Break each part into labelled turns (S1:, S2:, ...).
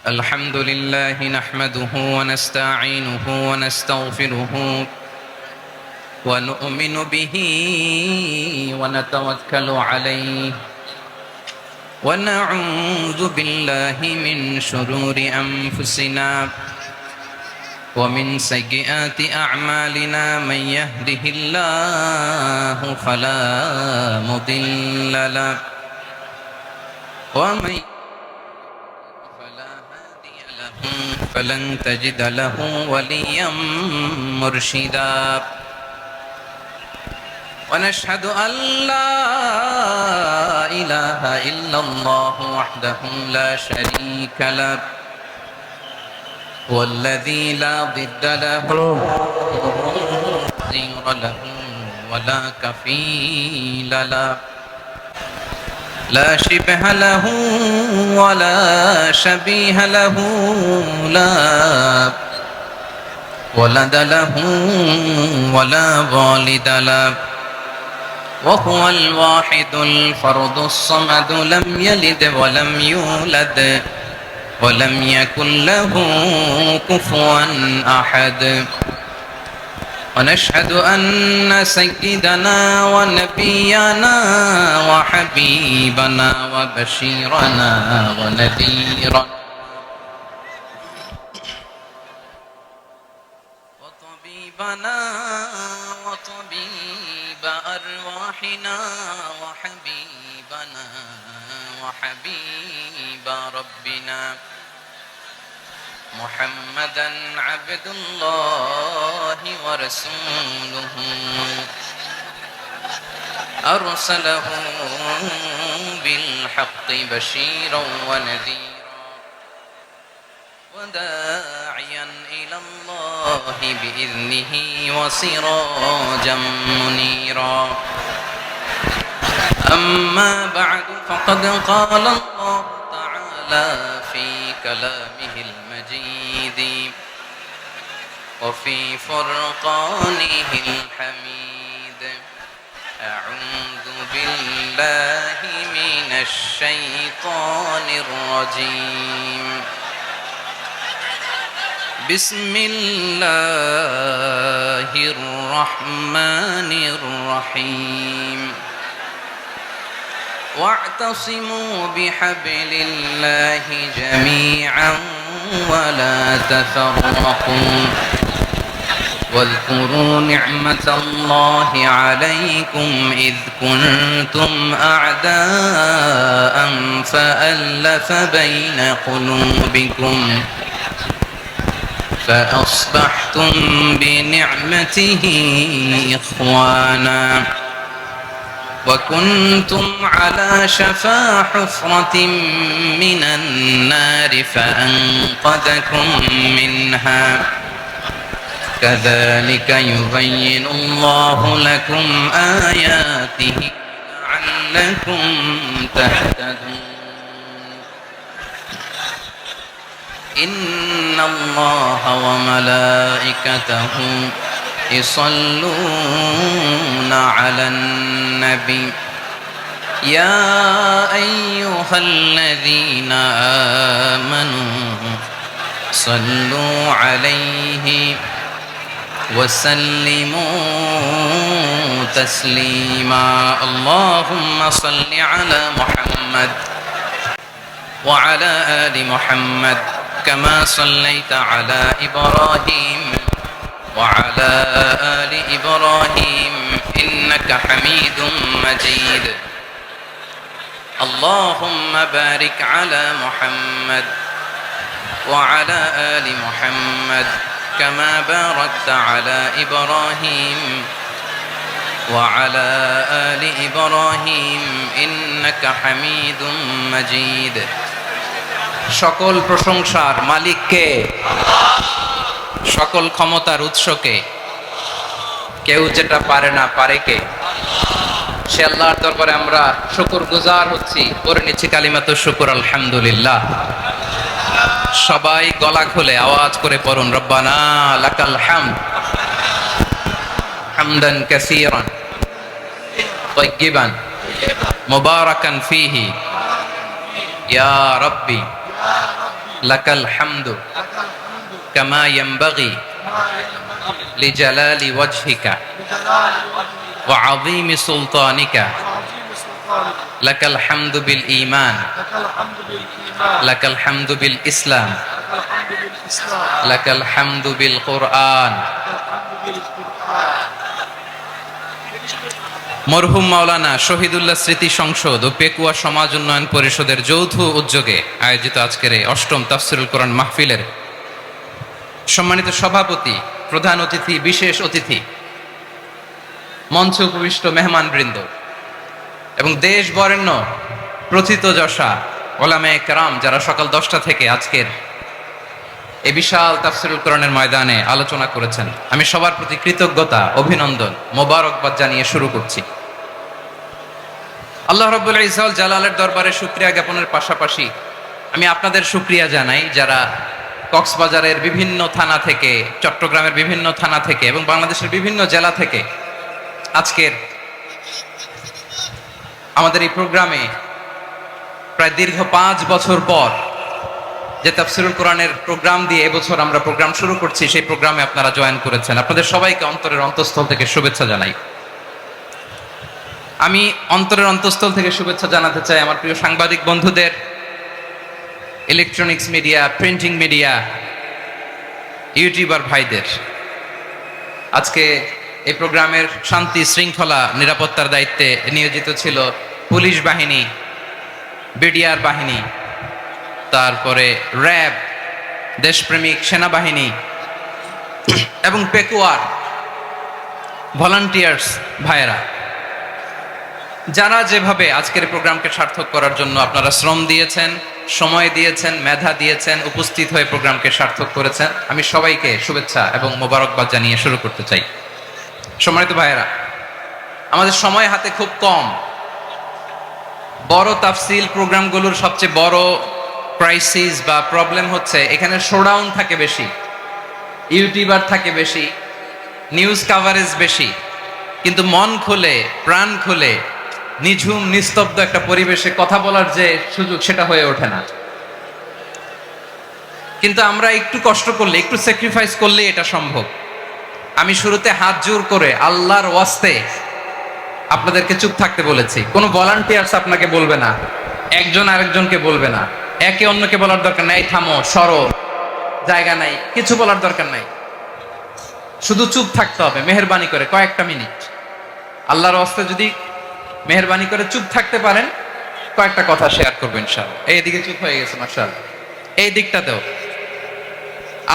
S1: الحمد لله نحمده ونستعينه ونستغفره ونؤمن به ونتوكل عليه ونعوذ بالله من شرور أنفسنا ومن سيئات أعمالنا. من يهده الله فلا مضل له ومن فلن تجد له وليا مرشدا. ونشهد أن لا إله إلا الله وحده لا شريك له والذي لا ضد له نظير له ولا كفيل له لا شبه له ولا شبيه له لا ولد له ولا والد له وهو الواحد الفرد الصمد لم يلد ولم يولد ولم يكن له كفوا أحد. ونشهد أن سيدنا ونبينا وحبيبنا وبشيرنا ونذيرنا وطبيبنا وطبيب أرواحنا وحبيبنا وحبيب ربنا محمدا عبد الله ورسوله أرسله بالحق بشيرا ونذيرا وداعيا إلى الله بإذنه وسراجا منيرا. أما بعد فقد قال الله تعالى في كلامه المجيد وفي فرقانه الحميد: أعوذ بالله من الشيطان الرجيم. بسم الله الرحمن الرحيم. واعتصموا بحبل الله جميعا ولا تفرقوا واذكروا نعمة الله عليكم إذ كنتم أعداء فألف بين قلوبكم فأصبحتم بنعمته إخوانا وكنتم على شفا حفرة من النار فأنقذكم منها كذلك يبين الله لكم آياته لعلكم تهتدون. إن الله وملائكته يصلون على النبي يا أيها الذين آمنوا صلوا عليه وسلموا تسليما. اللهم صل على محمد وعلى آل محمد كما صليت على إبراهيم وعلى آل إبراهيم إنك حميد مجيد. اللهم بارك على محمد وعلى آل محمد كما باركت على إبراهيم وعلى آل إبراهيم إنك حميد مجيد. সকল প্রশংসার মালিক কে? সকল ক্ষমতার উৎস কে? কেউ যেটা পারে না পারে কে? সে আল্লাহর দরবারে আমরা শুকরগুজার হচ্ছি, করে নিচ্ছি কালিমাতু শুকর আলহামদুলিল্লাহ। সবাই গলা খুলে আওয়াজ করে পড়ুন রব্বানা লাকাল হামদ হামদান কাসীরান তাইয়্যিবান মুবারাকান ফীহি ইয়া রাব্বি লাকাল হামদু কামা ইয়ানবাগি লিজালালি ওয়াজহিকা ওয়া আযীমি সুলতানিকা লাকাল হামদু বিল ঈমান লাকাল হামদু বিল ইসলাম লাকাল হামদু বিল কুরআন। মরহুম মাওলানা শহীদুল্লাহ স্মৃতি সংসদ ও পেকুয়া সমাজ উন্নয়ন পরিষদের যৌথ উদ্যোগে আয়োজিত আজকের এই অষ্টম তাফসিরুল কোরআন মাহফিলের সম্মানিত সভাপতি, প্রধান অতিথি, বিশেষ অতিথি, মঞ্চে উপবিষ্ট মেহমানবৃন্দ এবং দেশ বরেণ্য প্রথিতযশা ওলামায়ে কেরাম যারা সকাল 10টা থেকে আজকের এই বিশাল তাফসিরুল কোরআনের ময়দানে আলোচনা করেছেন, আমি সবার প্রতি কৃতজ্ঞতা, অভিনন্দন, মোবারকবাদ জানিয়ে শুরু করছি। আল্লাহ রাব্বুল ইজ্জত জালালের দরবারে শুকরিয়া জ্ঞাপনের পাশাপাশি আমি আপনাদের শুকরিয়া জানাই যারা কক্সবাজারের বিভিন্ন থানা থেকে, চট্টগ্রামের বিভিন্ন থানা থেকে এবং বাংলাদেশের বিভিন্ন জেলা থেকে আজকের আমাদের এই প্রোগ্রামে প্রায় দীর্ঘ 5 বছর পর যে তাফসিরুল কোরআনের প্রোগ্রাম দিয়ে এবছর আমরা প্রোগ্রাম শুরু করছি, সেই প্রোগ্রামে আপনারা জয়েন করেছেন। আপনাদের সবাইকে অন্তরের অন্তঃস্থল থেকে শুভেচ্ছা জানাই। আমি অন্তরের অন্তঃস্থল থেকে শুভেচ্ছা জানাতে চাই আমার প্রিয় সাংবাদিক বন্ধুদের, electronics media, printing media, YouTuber ভাইদের। আজকে এই প্রোগ্রামের শান্তি শৃঙ্খলা নিরাপত্তার দায়িত্বে নিয়োজিত ছিল পুলিশ বাহিনী, বিডিআর বাহিনী, তারপরে র্যাব, দেশপ্রেমিক সেনাবাহিনী এবং পেকুয়ার ভলান্টিয়ার্স ভাইয়েরা, যারা যেভাবে আজকের প্রোগ্রামকে সার্থক করার জন্য আপনারা শ্রম দিয়েছেন, সময় দিয়েছেন, মেধা দিয়েছেন, উপস্থিত হয়ে প্রোগ্রামকে সার্থক করেছেন, আমি সবাইকে শুভেচ্ছা এবং মোবারকবাদ জানিয়ে শুরু করতে চাই। সম্মানিত ভাইয়েরা, আমাদের সময় হাতে খুব কম। বড় তাফসিল প্রোগ্রামগুলোর সবচেয়ে বড় ক্রাইসিস বা প্রবলেম হচ্ছে এখানে শোডাউন থাকে বেশি, ইউটিউবার থাকে বেশি, নিউজ কাভারেজ বেশি, কিন্তু মন খুলে, প্রাণ খুলে, নিঝুম নিস্তব্ধ একটা পরিবেশে কথা বলার যে সুযোগ, সেটা হয়ে ওঠে না। কিন্তু আমরা একটু কষ্ট করলে, একটু স্যাক্রিফাইস করলে এটা সম্ভব। আমি শুরুতে হাত জোর করে আল্লাহর ওয়াস্তে আপনাদেরকে চুপ থাকতে বলেছি। কোনো ভলান্টিয়ার্স আপনাকে বলবে না, একজন আরেকজনকে বলবে না, একে অন্যকে বলার দরকার নাই, থামো, সরো, জায়গা নাই, কিছু বলার দরকার নাই। শুধু চুপ থাকতে হবে মেহেরবানি করে কয়েকটা মিনিট। আল্লাহর ওয়াস্তে যদি মেহেরবানি করে চুপ থাকতে পারেন, কয়েকটা কথা শেয়ার করবেন ইনশাআল্লাহ। এইদিকে চুপ হয়ে গেছে মাশাআল্লাহ, এই দিকটাতেও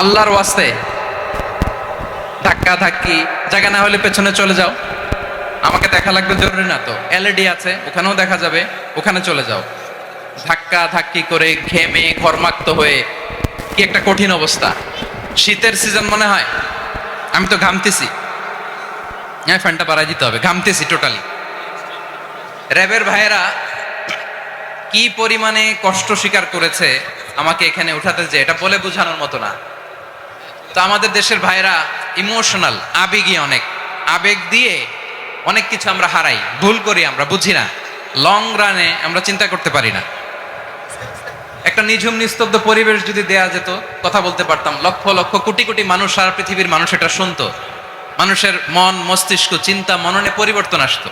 S1: আল্লাহর ওয়াস্তে ধাক্কা ধাক্কি, জায়গা না হলে পেছনে চলে যাও। আমাকে দেখা লাগবে জরুরি না তো, এলইডি আছে, ওখানেও দেখা যাবে, ওখানে চলে যাও। ধাক্কা ধাক্কি করে ঘেমে ঘরমাক্ত হয়ে কি একটা কঠিন অবস্থা। শীতের সিজন মনে হয়, আমি তো ঘামতেছি, হ্যাঁ ফ্যানটা বাড়াই দিতে হবে, ঘামতেছি টোটালি। র্যাবের ভাইয়েরা কি পরিমাণে কষ্ট স্বীকার করেছে আমাকে এখানে উঠাতে, যে এটা বলে বোঝানোর মতো না। তো আমাদের দেশের ভাইয়েরা ইমোশনাল, আবেগী অনেক, আবেগ দিয়ে অনেক কিছু আমরা হারাই, ভুল করি, আমরা বুঝি না, লং রানে আমরা চিন্তা করতে পারি না। একটা নিঝুম নিস্তব্ধ পরিবেশ যদি দেয়া যেত, কথা বলতে পারতাম, লক্ষ লক্ষ কোটি কোটি মানুষ, সারা পৃথিবীর মানুষ এটা শুনতো, মানুষের মন, মস্তিষ্ক, চিন্তা, মননে পরিবর্তন আসতো।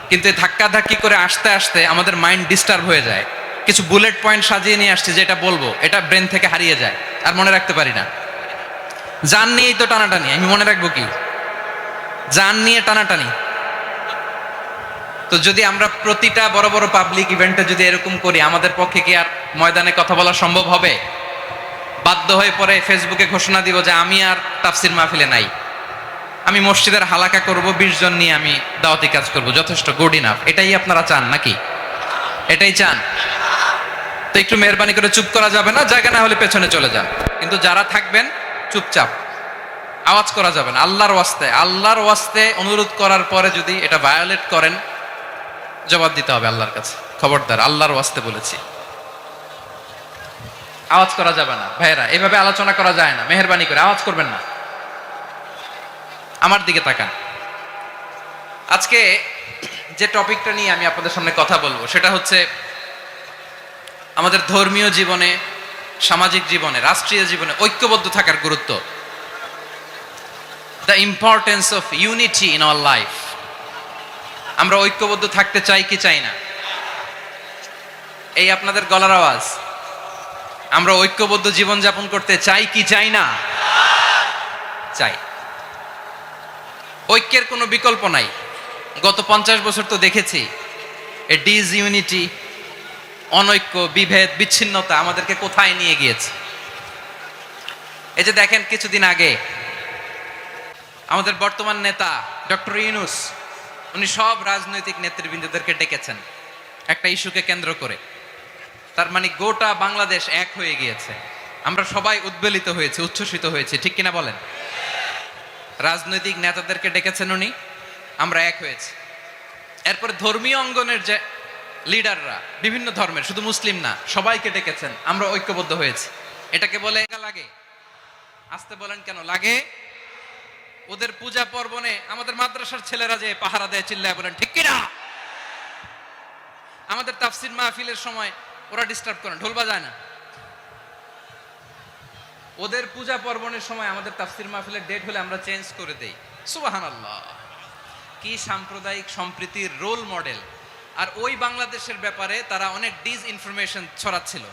S1: কিন্তু ধাক্কা ধাক্কি করে আসতে আসতে আমাদের মাইন্ড ডিস্টার্ব হয়ে যায়। কিছু বুলেট পয়েন্ট সাজিয়ে নিয়ে আসছে, যেটা বলবো এটা ব্রেন থেকে হারিয়ে যায়, আর মনে রাখতে পারি না। জান নিয়েই তো টানাটানি, আমি মনে রাখবো কি? জান নিয়ে টানাটানি। তো যদি আমরা প্রতিটা বড় বড় পাবলিক ইভেন্টে যদি এরকম করি, আমাদের পক্ষে কি আর ময়দানে কথা বলা সম্ভব হবে? বাধ্য হয়ে পরে ফেসবুকে ঘোষণা দিব যে আমি আর তাফসির মাহফিলে নাই, আমি মসজিদের হালাকা করব, 20 জন নিয়ে আমি দাওয়াতি কাজ করব, যথেষ্ট, গুড ইনাফ। এটাই আপনারা চান নাকি? এটাই চান? তো একটু মেহরবানি করে চুপ করা যাবে না, জায়গা না হলে পেছনে চলে যান। কিন্তু যারা থাকবেন চুপচাপ, আওয়াজ করা যাবে না। আল্লাহর ওয়াস্তে, আল্লাহর ওয়াস্তে অনুরোধ করার পরে যদি এটা ভায়োলেট করেন, জবাব দিতে হবে আল্লাহর কাছে। খবরদার, আল্লাহর ওয়াস্তে বলেছি, আওয়াজ করা যাবে না। ভাইয়েরা, এভাবে আলোচনা করা যায় না, মেহরবানি করে আওয়াজ করবেন না। আমার দিকে তাকান। আজকে যে টপিকটা নিয়ে আমি আপনাদের সামনে কথা বলবো, সেটা হচ্ছে আমাদের ধর্মীয় জীবনে সামাজিক জীবনে, রাষ্ট্রীয় জীবনে ঐক্যবদ্ধ থাকার গুরুত্ব, the importance of unity in our life. আমরা ঐক্যবদ্ধ থাকতে চাই কি চাই না? এই আপনাদের গলার আওয়াজ। আমরা ঐক্যবদ্ধ জীবন যাপন করতে চাই কি চাই না? চাই। ঐক্যের কোনো বিকল্প নাই। গত 50 বছর তো দেখেছি এ ডিসইউনিটি, অনৈক্য, বিভেদ, বিচ্ছিন্নতা আমাদেরকে কোথায় নিয়ে গিয়েছে। এই যে দেখেন কিছুদিন আগে আমাদের বর্তমান নেতা ডক্টর ইউনূস, উনি সব রাজনৈতিক নেতৃবৃন্দদেরকে ডেকেছেন একটা ইস্যুকে কেন্দ্র করে। তার মানে গোটা বাংলাদেশ এক হয়ে গিয়েছে। আমরা সবাই উদ্বেলিত হয়েছে, উচ্ছ্বসিত হয়েছে, ঠিক কিনা বলেন? রাজনৈতিক নেতাদেরকে ডেকেছেন উনি, আমরা এক হয়েছি। এরপরে ধর্মীয় অঙ্গনের যে লিডাররা, বিভিন্ন ধর্মের, শুধু মুসলিম না, সবাইকে ডেকেছেন, আমরা ঐক্যবদ্ধ হয়েছি। এটাকে বলে লাগে। আসতে বলেন কেন লাগে? ওদের পূজা পর্বণে আমাদের মাদ্রাসার ছেলেরা যে পাহারা দেয়, চিল্লায় বলেন ঠিক কিনা? আমাদের তাফসির মাহফিলের সময় ওরা ডিস্টার্ব করেন, ঢোল বাজায় না। ওদের পূজা পর্বণের সময় আমাদের তাফসির মাহফিলের ডেট হলে আমরা চেঞ্জ করে দেই। সুবহানাল্লাহ, কি সাম্প্রদায়িক সম্প্রীতির রোল মডেল। আর ওই বাংলাদেশের ব্যাপারে তারা অনেক ডিসইনফরমেশন ছড়াচ্ছিল।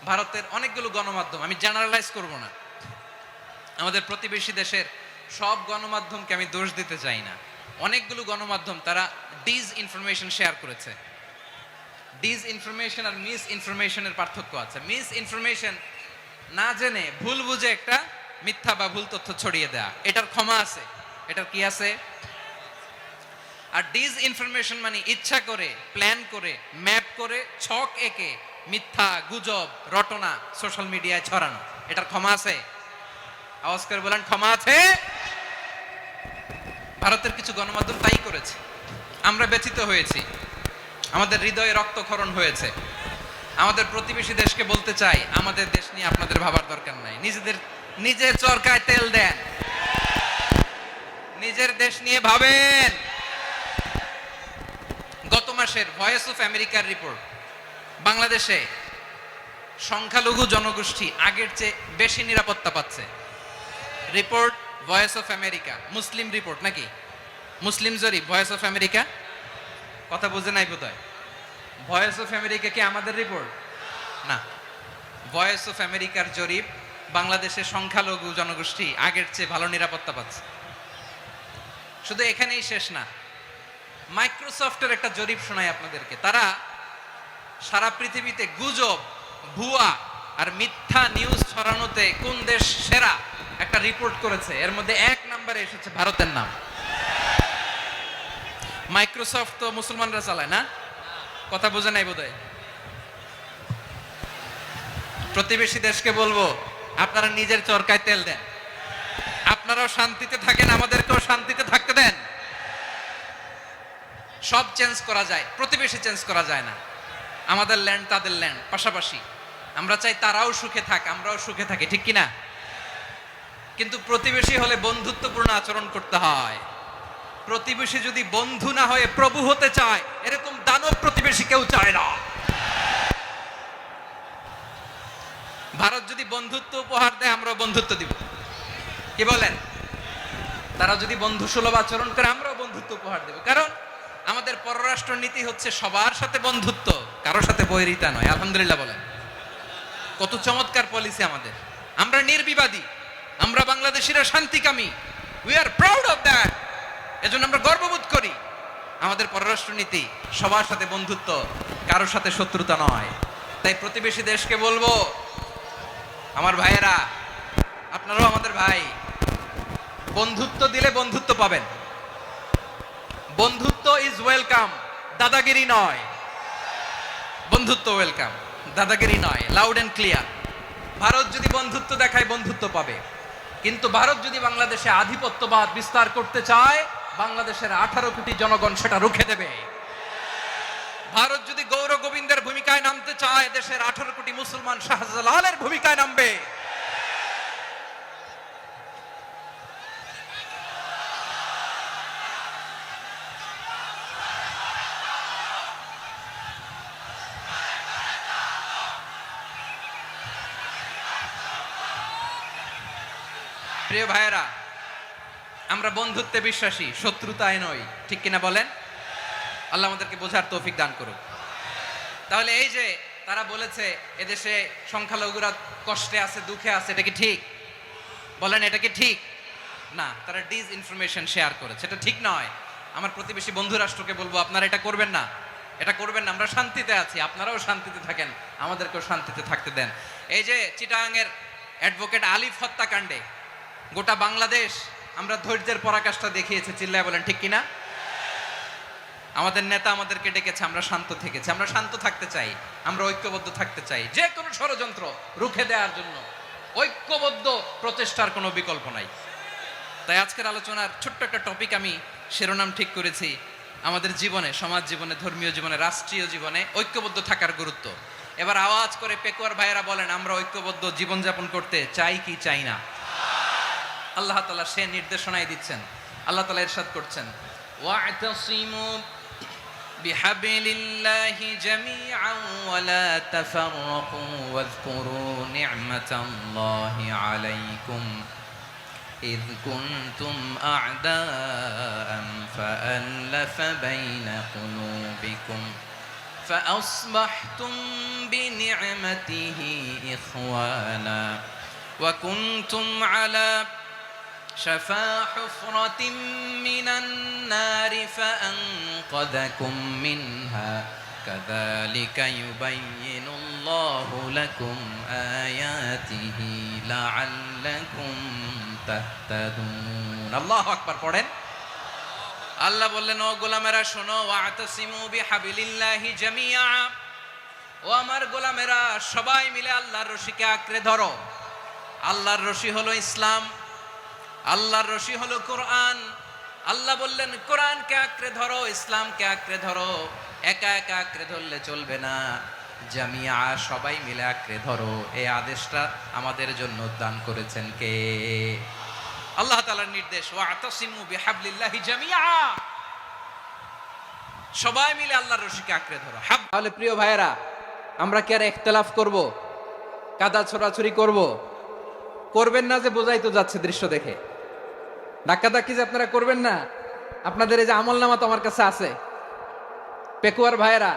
S1: ভারতের অনেকগুলো গণমাধ্যম, আমি জেনারেলাইজ করব না, আমাদের প্রতিবেশী দেশের সব গণমাধ্যমকে আমি দোষ দিতে চাই না, অনেকগুলো গণমাধ্যম তারা ডিসইনফরমেশন শেয়ার করেছে। ডিসইনফরমেশন আর মিস ইনফরমেশনের পার্থক্য আছে। মিস ইনফরমেশন না জেনে ভুল বুঝে একটা মিথ্যা বা ভুল তথ্য ছড়িয়ে দেয়া, এটার ক্ষমা আছে, এটার কি আছে? আর ডিসইনফরমেশন মানে ইচ্ছা করে, প্ল্যান করে, ম্যাপ করে, ছক এঁকে মিথ্যা, গুজব, রটনা সোশ্যাল মিডিয়ায় ছড়ানো, এটার ক্ষমা আছে? আওয়াজ করে বলেন ক্ষমা আছে? ভারতের কিছু গণমাধ্যম তাই করেছে। আমরা ব্যথিত হয়েছি, আমাদের হৃদয়ে রক্তক্ষরণ হয়েছে। আমাদের প্রতিবেশী দেশকে বলতে চাই, আমাদের দেশ নিয়ে আপনাদের ভাবার দরকার নাই, নিজের চরকায় তেল দেন, নিজের দেশ নিয়ে ভাবেন। গত মাসের ভয়েস অফ আমেরিকার রিপোর্ট, বাংলাদেশে সংখ্যালঘু জনগোষ্ঠী আগের চেয়ে বেশি নিরাপত্তা পাচ্ছে। Report voice of America, Muslim report নাকি? মুসলিম জরিপ, ভয়েস অফ আমেরিকা। কথা বুঝে নাই বোধহয়। ভয়েস অফ আমেরিকা কি আমাদের রিপোর্ট? না, ভয়েস অফ আমেরিকার জরিপ, বাংলাদেশের সংখ্যালঘু জনগোষ্ঠী আগের চেয়ে ভালো নিরাপত্তা পাচ্ছে। শুধু এখানেই শেষ না, মাইক্রোসফটের একটা জরিপ শোনায় আপনাদেরকে। তারা সারা পৃথিবীতে গুজব, ভুয়া আর মিথ্যা নিউজ ছড়ানোতে কোন দেশ সেরা একটা রিপোর্ট করেছে। এর মধ্যে 1 নম্বরে এসেছে ভারতের নাম। মাইক্রোসফট তো মুসলমানরা চালায় না? কথা বোঝে নাই বোধহয়। প্রতিবেশী দেশকে বলবো, আপনারা নিজের চরকায় তেল দেন, আপনারাও শান্তিতে থাকেন, আমাদেরকেও শান্তিতে থাকতে দেন। সব চেঞ্জ করা যায়, প্রতিবেশী চেঞ্জ করা যায় না। আমাদের ল্যান্ড তাদের ল্যান্ড, পাশাপাশি। আমরা চাই তারাও সুখে থাক, আমরাও সুখে থাকি, ঠিক কিনা? কিন্তু প্রতিবেশী হলে বন্ধুত্বপূর্ণ আচরণ করতে হয়। প্রতিবেশী যদি বন্ধু না হয়ে প্রভু হতে চায়, এরকম দানব প্রতিবেশী কেউ চায় না। ভারত যদি বন্ধুত্ব উপহার দেয়, আমরাও বন্ধুত্ব দিব, কি বলেন? তারা যদি বন্ধু সুলভ আচরণ করে, আমরাও বন্ধুত্ব উপহার দেব। কারণ আমাদের পররাষ্ট্র নীতি হচ্ছে সবার সাথে বন্ধুত্ব, কারোর সাথে বৈরিতা নয়। আলহামদুলিল্লাহ বলেন, কত চমৎকার পলিসি আমাদের। আমরা নির্বিবাদী, আমরা বাংলাদেশিরা শান্তিকামী, we are proud of that. এজন্য আমরা গর্ববোধ করি। আমাদের পররাষ্ট্র নীতি সবার সাথে বন্ধুত্ব, কারোর সাথে শত্রুতা নয়। তাই প্রতিবেশী দেশকে বলবো, আমার ভাইয়েরা, আপনারাও আমাদের ভাই, বন্ধুত্ব দিলে বন্ধুত্ব পাবেন। বন্ধুত্ব ইজ ওয়েলকাম, দাদাগিরি নয়। বন্ধুত্ব ওয়েলকাম, দাদাগিরি নয়, লাউড এন্ড ক্লিয়ার। ভারত যদি বন্ধুত্ব দেখায়, বন্ধুত্ব পাবে। কিন্তু ভারত যদি বাংলাদেশে আধিপত্যবাদ বিস্তার করতে চায়, বাংলাদেশের 18 কোটি জনগণ সেটা রুখে দেবে। ভারত যদি গৌর গোবিন্দের ভূমিকায় নামতে চায়, দেশের 18 কোটি মুসলমান শাহজালালের ভূমিকায় নামবে। প্রিয় ভাইয়েরা, আমরা বন্ধুত্বে বিশ্বাসী, শত্রুতায় নই, ঠিক কিনা বলেন? আল্লাহ আমাদেরকে বোঝার তৌফিক দান করুক। তাহলে এই যে তারা বলেছে এদেশে সংখ্যালঘুরা কষ্টে আছে, দুঃখে আছে, এটা কি ঠিক? বলেন, এটা কি ঠিক? না, তারা ডিস ইনফরমেশন শেয়ার করেছে, এটা ঠিক নয়। আমার প্রতিবেশী বন্ধু রাষ্ট্রকে বলবো, আপনারা এটা করবেন না, এটা করবেন না। আমরা শান্তিতে আছি, আপনারাও শান্তিতে থাকেন, আমাদেরকেও শান্তিতে থাকতে দেন। এই যে চিটাগাংয়ের অ্যাডভোকেট আলিফ হত্যাকাণ্ডে গোটা বাংলাদেশ আমরা ধৈর্যের পরাকাষ্ঠা দেখিয়েছে, চিল্লায় বলেন ঠিক কিনা? আমাদের নেতা আমাদেরকে ডেকেছে, আমরা শান্ত থেকেছি। আমরা শান্ত থাকতে চাই, আমরা ঐক্যবদ্ধ থাকতে চাই। যে কোনো ষড়যন্ত্র রুখে দেওয়ার জন্য ঐক্যবদ্ধ প্রচেষ্টার কোনো বিকল্প নাই। তাই আজকের আলোচনার ছোট্ট একটা টপিক আমি শিরোনাম ঠিক করেছি, আমাদের জীবনে, সমাজ জীবনে, ধর্মীয় জীবনে, রাষ্ট্রীয় জীবনে ঐক্যবদ্ধ থাকার গুরুত্ব। এবার আওয়াজ করে পেকুয়ার ভাইয়েরা বলেন, আমরা ঐক্যবদ্ধ জীবনযাপন করতে চাই কি চাই না? আল্লাহ তাআলা সে নির্দেশনাই দিচ্ছেন। আল্লাহ তাআলা ইরশাদ করছেন, ওয়া'তাসিমু বিহাবলিল্লাহি জামিআন ওয়া লা তাফাররাকু ওয়াযকুরু নি'মাতাল্লাহি আলাইকুম إذ كنتم أعداء فألف بين قلوبكم فأصبحتم بنعمته إخوانا وكنتم على شفا حفرة من النار فأنقذكم منها كذلك يبين الله لكم آياته لعلكم তাহতাদুন। আল্লাহু আকবার পড়েন। আল্লাহ বললেন, ও গোলামেরা শোনো, ওয়া'তাসিমু বিহাবলিল্লাহি জামিআ, ও আমার গোলামেরা সবাই মিলে আল্লাহর রশিকে আঁকড়ে ধরো। আল্লাহর রশি হলো ইসলাম, আল্লাহর রশি হলো কোরআন। আল্লাহ বললেন কোরআনকে আঁকড়ে ধরো, ইসলামকে আঁকড়ে ধরো। একা একা আঁকড়ে ধরলে চলবে না, জামিয়া সবাই মিলে আঁকড়ে ধরো। এই আদেশটা আমাদের জন্য দান করেছেন কে? আল্লাহ তাআলার নির্দেশ, ওয়া'তাসিমু বিহাবলিল্লাহি জামিআ, সবাই মিলে আল্লাহর রশিকে আঁকড়ে ধরো। তাহলে প্রিয় ভাইয়েরা, আমরা কি আর ইখতিলাফ করব, কাদা ছোড়াছুরি করব? করবেন না যে বোঝাই তো যাচ্ছে দৃশ্য দেখে। ধাক্কাধাক্কি যে আপনারা করবেন না, আপনাদের এই যে আমলনামা তো আমার কাছে আছে। পেকুয়ার ভাইয়েরা,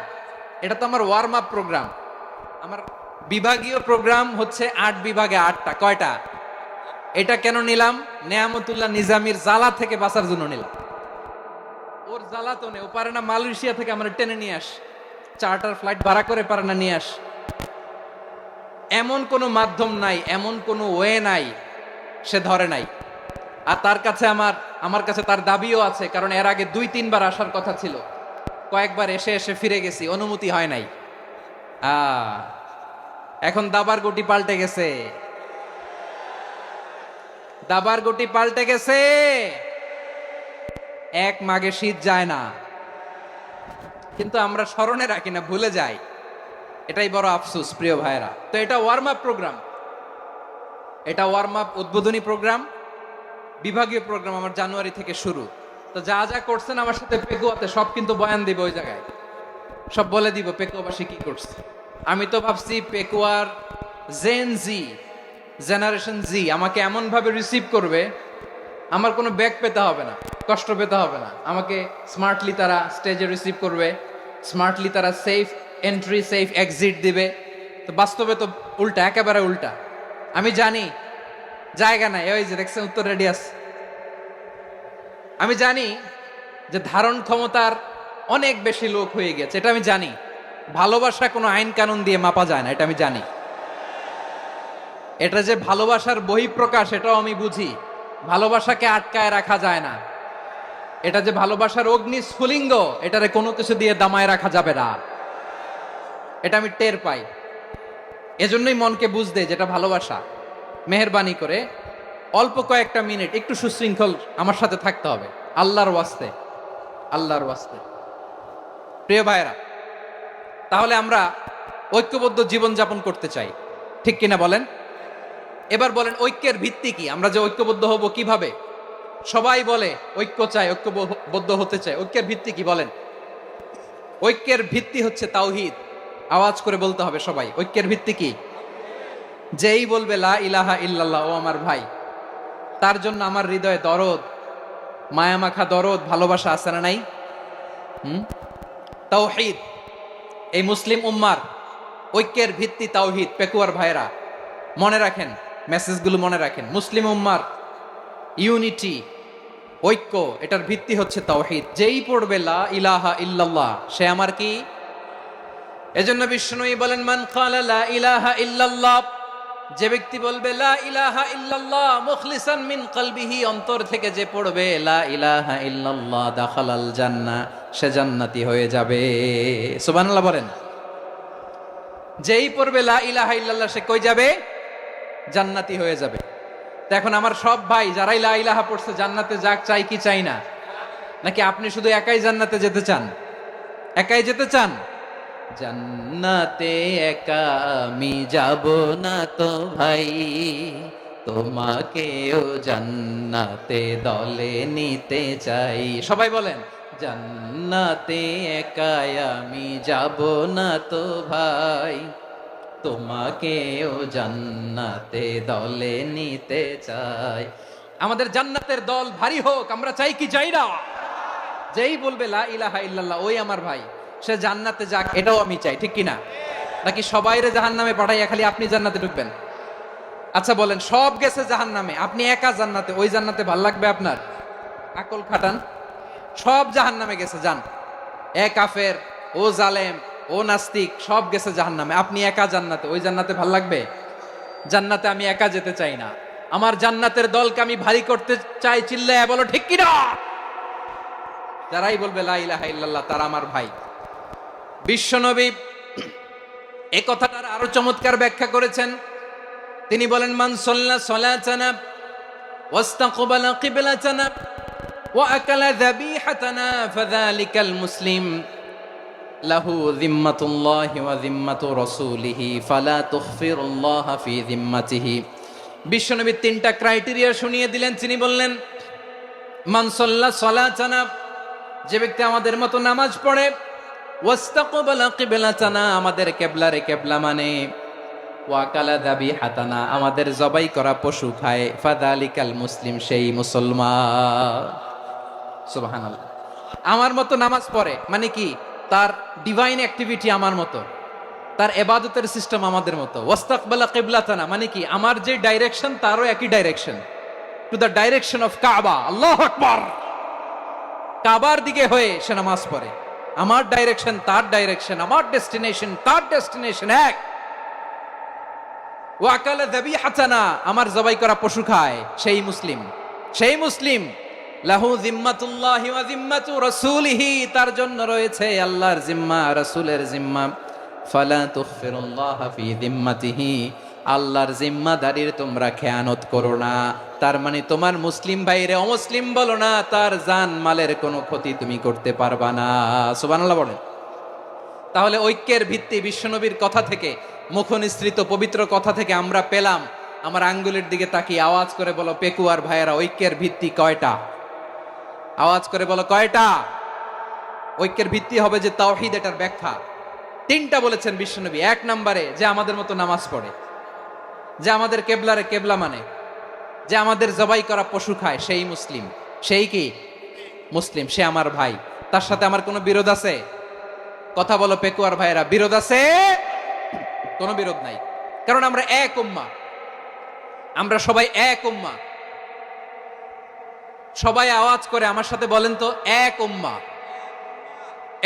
S1: এটা তো আমার ওয়ার্ম আপ প্রোগ্রাম। আমার বিভাগীয় প্রোগ্রাম হচ্ছে 8 বিভাগে 8টা। কয়টা? এটা কেন নিলাম? নেয়ামতুল্লাহ নিজামীর জ্বালা থেকে বাঁচার জন্য নিলাম। ওর জ্বালা তো নেই, ও পারে না মালয়েশিয়া থেকে আমরা টেনে নিয়ে আস, চার্টার ফ্লাইট ভাড়া করে পারে না নিয়ে আস। এমন কোনো মাধ্যম নাই, এমন কোনো ওয়ে নাই, সে ধরে নাই। আর তার কাছে আমার কাছে তার দাবিও আছে, কারণ এর আগে 2-3 বার আসার কথা ছিল। কয়েকবার এসে এসে ফিরে গেছি, অনুমতি হয় নাই। এখন দাবার গুটি পাল্টে গেছে, দাবার গুটি পাল্টে গেছে। এক মাঘে শীত যায় না, কিন্তু আমরা স্মরণে রাখি না, ভুলে যাই। এটাই বড় আফসোস প্রিয় ভাইরা। তো এটা ওয়ার্ম আপ প্রোগ্রাম, এটা ওয়ার্ম আপ উদ্বোধনী প্রোগ্রাম, বিভাগীয় প্রোগ্রাম আমার জানুয়ারি থেকে শুরু। তো যা যা করছেন আমার সাথে পেকুয়াতে সব কিন্তু বয়ান দিব, ওই জায়গায় সব বলে দিব পেকুয়াবাসী কি করছে। আমি তো ভাবছি পেকুয়ার জেনারেশন জি আমাকে এমন ভাবে রিসিভ করবে, আমার কোনো ব্যাক পেতে হবে না, কষ্ট পেতে হবে না। আমাকে স্মার্টলি তারা স্টেজে রিসিভ করবে, স্মার্টলি তারা সেফ এন্ট্রি সেফ এক্সিট দিবে। তো বাস্তবে তো উল্টা, একেবারে উল্টা। আমি জানি জায়গা নাই, ওই যে দেখছেন উত্তর রেডিয়াস। আমি জানি যে ধারণ ক্ষমতার অনেক বেশি লোক হয়ে গেছে, এটা আমি জানি। ভালোবাসা কোনো আইন কানুন দিয়ে মাপা যায় না, এটা আমি জানি। এটা যে ভালোবাসার বহিঃপ্রকাশ, এটাও আমি বুঝি। ভালোবাসাকে আটকায় রাখা যায় না। এটা যে ভালোবাসার অগ্নি স্ফুলিঙ্গ, এটারে কোনো কিছু দিয়ে দামায় রাখা যাবে না, এটা আমি টের পাই। এজন্যই মনকে বুঝতে যেটা ভালোবাসা। মেহেরবানি করে অল্প কয়েকটা মিনিট একটু সুশৃঙ্খল আমার সাথে থাকতে হবে, আল্লাহর ওয়াস্তে, আল্লাহর ওয়াস্তে। প্রিয় ভাইরা, তাহলে আমরা ঐক্যবদ্ধ জীবনযাপন করতে চাই, ঠিক কিনা বলেন? এবার বলেন ঐক্যের ভিত্তি কি? আমরা যে ঐক্যবদ্ধ হব কিভাবে? সবাই বলে ঐক্য চাই, ঐক্যবদ্ধ হতে চাই। ঐক্যের ভিত্তি কি বলেন? ঐক্যের ভিত্তি হচ্ছে তাওহীদ। আওয়াজ করে বলতে হবে সবাই, ঐক্যের ভিত্তি কি? যেই বলবে লা ইলাহা ইল্লাল্লাহ, ও আমার ভাই,
S2: তার জন্য আমার হৃদয়ে দরদ, মায়ামাখা দরদ, ভালোবাসা আছে না নাই? তাওহীদ, এই মুসলিম উম্মার ঐক্যের ভিত্তি তাওহীদ। পেকুয়ার ভাইরা মনে রাখেন, মেসেজগুলো মনে রাখেন। মুসলিম উম্মার ইউনিটি, ঐক্য, এটার ভিত্তি হচ্ছে তাওহীদ। যেই পড়বে লা ইলাহা ইল্লাল্লাহ সে আমার কি? এজন্য বিষ্ণুই বলেন, মান ক্বালা লা ইলাহা ইল্লাল্লাহ, যে ব্যক্তি বলবে লা ইলাহা ইল্লাল্লাহ মুখলিসান মিন কলবিহি, অন্তর থেকে যে পড়বে লা ইলাহা ইল্লাল্লাহ, দাখালাল জান্নাহ, সে জান্নাতি হয়ে যাবে। সুবহানাল্লাহ বলেন। যেই পড়বে লা ইলাহা ইল্লাল্লাহ সে কই যাবে? জান্নাতি হয়ে যাবে। তো এখন আমার সব ভাই যারাই লা ইলাহা পড়ছে জান্নাতে যাক, চাই কি চাই না? নাকি আপনি শুধু একাই জান্নাতে যেতে চান? একাই যেতে চান? জান্নাতে একা আমি যাব না তো ভাই, তোমাকেও জান্নাতে দলে নিতে চাই। সবাই বলেন, জান্নাতে একা আমি যাব না তো ভাই, তোমাকেও জান্নাতে দলে নিতে চাই। আমাদের জান্নাতের দল ভারী হোক, আমরা চাই কি চাই না? যেই বলবে লা ইলাহা ইল্লাল্লাহ ওই আমার ভাই, সে জান্নাতে যাক, এটাও আমি চাই, ঠিক কিনা? নাকি সবাইরে জাহান্নামে পাঠাইয়া খালি আপনি জান্নাতে ঢুকবেন? আচ্ছা বলেন, সব গেছে জাহান্নামে, আপনি একা জান্নাতে, ওই জান্নাতে ভাল লাগবে আপনার? আকল খাটান। সব জাহান্নামে গেছে, যান। এ কাফের, ও জালেম, ও নাস্তিক, সব গেছে জাহান্নামে, আপনি একা জান্নাতে, ওই জান্নাতে ভাল লাগবে? জান্নাতে আমি একা যেতে চাই না, আমার জান্নাতের দলকে আমি ভারী করতে চাই। চিল্লায় বলো ঠিক কিনা? যারাই বলবে লা ইলাহা ইল্লাল্লাহ তারা আমার ভাই। বিশ্বনবী এই কথাটার আরো চমৎকার ব্যাখ্যা করেছেন। তিনি বলেন, মান সাল্লা সালাতানা ওয়াস্তাকবালা কিবলাতানা ওয়া আকালা যাবিহাতানা ফাযালিকাল মুসলিম লাহু যিম্মাতুল্লাহি ওয়া যিম্মাতু রাসূলিহি ফালা তুখফিরুল্লাহা ফি যিম্মাতিহি। বিশ্বনবী তিনটা ক্রাইটেরিয়া শুনিয়ে দিলেন। তিনি বললেন, মান সাল্লা সালাতানা, যে ব্যক্তি আমাদের মতো নামাজ পড়ে, ওয়াস্তাকবালা কিবলাতানা, আমাদের কিবলারে কিবলা মানে, ওয়া আকালা যাবিহাতানা, আমাদের জবাই করা পশু খায়, ফাযালিকাল মুসলিম, সেই মুসলমান। সুবহানাল্লাহ। আমার মতো নামাজ পড়ে মানে কি? তার ডিভাইন অ্যাক্টিভিটি আমার মতো, তার ইবাদতের সিস্টেম আমাদের মতো। ওয়াস্তাকবালা কিবলাতানা মানে কি? আমার যে ডাইরেকশন তারও একই direction, to the direction of কাবা। আল্লাহু আকবার। কাবার দিকে হয়ে সে নামাজ পড়ে। আমার ডাইরেকশন তার ডাইরেকশন, আমার ডেস্টিনেশন তার ডেস্টিনেশন এক। ওয়া আকালা যাবিহাতানা, আমার জবাই করা পশু খায়, সেই মুসলিম। সেই মুসলিম। লাহু যিম্মাতুল্লাহি ওয়া যিম্মাতু রাসূলিহি, তার জন্য রয়েছে আল্লাহর জিম্মা, রাসূলের জিম্মা। ফালা তুখফিরুল্লাহা ফি যিম্মাতিহি, আল্লাহর জিম্মাদারির তোমরা খেয়ানত করো না। তার মানে তোমার মুসলিম ভাইরে অমুসলিম বলো না, তার জান মালের কোনো ক্ষতি তুমি করতে পারবা না। সুবহানাল্লাহ বলেন। তাহলে ঐক্যের ভিত্তি বিশ্বনবীর কথা থেকে, মুখনিসৃত পবিত্র কথা থেকে আমরা পেলাম। আমার আঙ্গুলের দিকে তাকিয়ে আওয়াজ করে বলো পেকুয়ার ভাইয়েরা, ঐক্যের ভিত্তি কয়টা? আওয়াজ করে বলো কয়টা? ঐক্যের ভিত্তি হবে যে তাওহীদ, এটার ব্যাখ্যা তিনটা বলেছেন বিশ্বনবী। এক নম্বরে, যে আমাদের মতো নামাজ পড়ে, যে আমাদের কেবলারে কেবলা মানে, যে আমাদের জবাই করা পশু খায়, সেই মুসলিম। সেই কি? মুসলিম। সে আমার ভাই। তার সাথে আমার কোনো বিরোধ আছে? কথা বলো পেকুয়ার ভাইয়েরা, বিরোধ আছে? কোনো বিরোধ নাই, কারণ আমরা এক উম্মাহ, আমরা সবাই এক উম্মাহ। সবাই আওয়াজ করে আমার সাথে বলেন তো, এক উম্মাহ।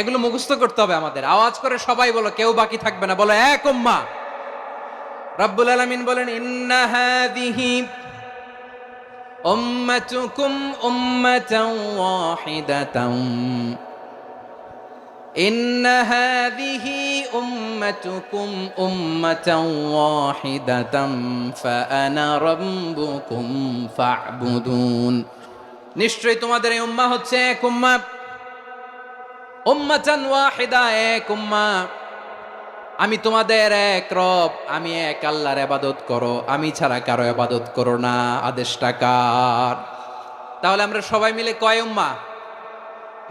S2: এগুলো মুখস্থ করতে হবে আমাদের। আওয়াজ করে সবাই বলো, কেউ বাকি থাকবে না, বলো এক উম্মাহ। রব্বুল আলামিন বলেন, ইন্না হাযিহি উম্মাতুকুম উম্মাতান ওয়াহিদাতান, ইন্না হাযিহি উম্মাতুকুম উম্মাতান ওয়াহিদাতান ফাআনা রাব্বুকুম ফা'বুদুন। নিশ্চয়ই তোমাদের এই উম্মাহ হচ্ছে এক উম্মাহ। উম্মাতান ওয়াহিদা, এক উম্মাহ। আমি তোমাদের এক রব, আমি এক আল্লাহর ইবাদত করো, আমি ছাড়া কারো ইবাদত করো না। আদেশটা কার? তাহলে আমরা সবাই মিলে কয় উম্মাহ?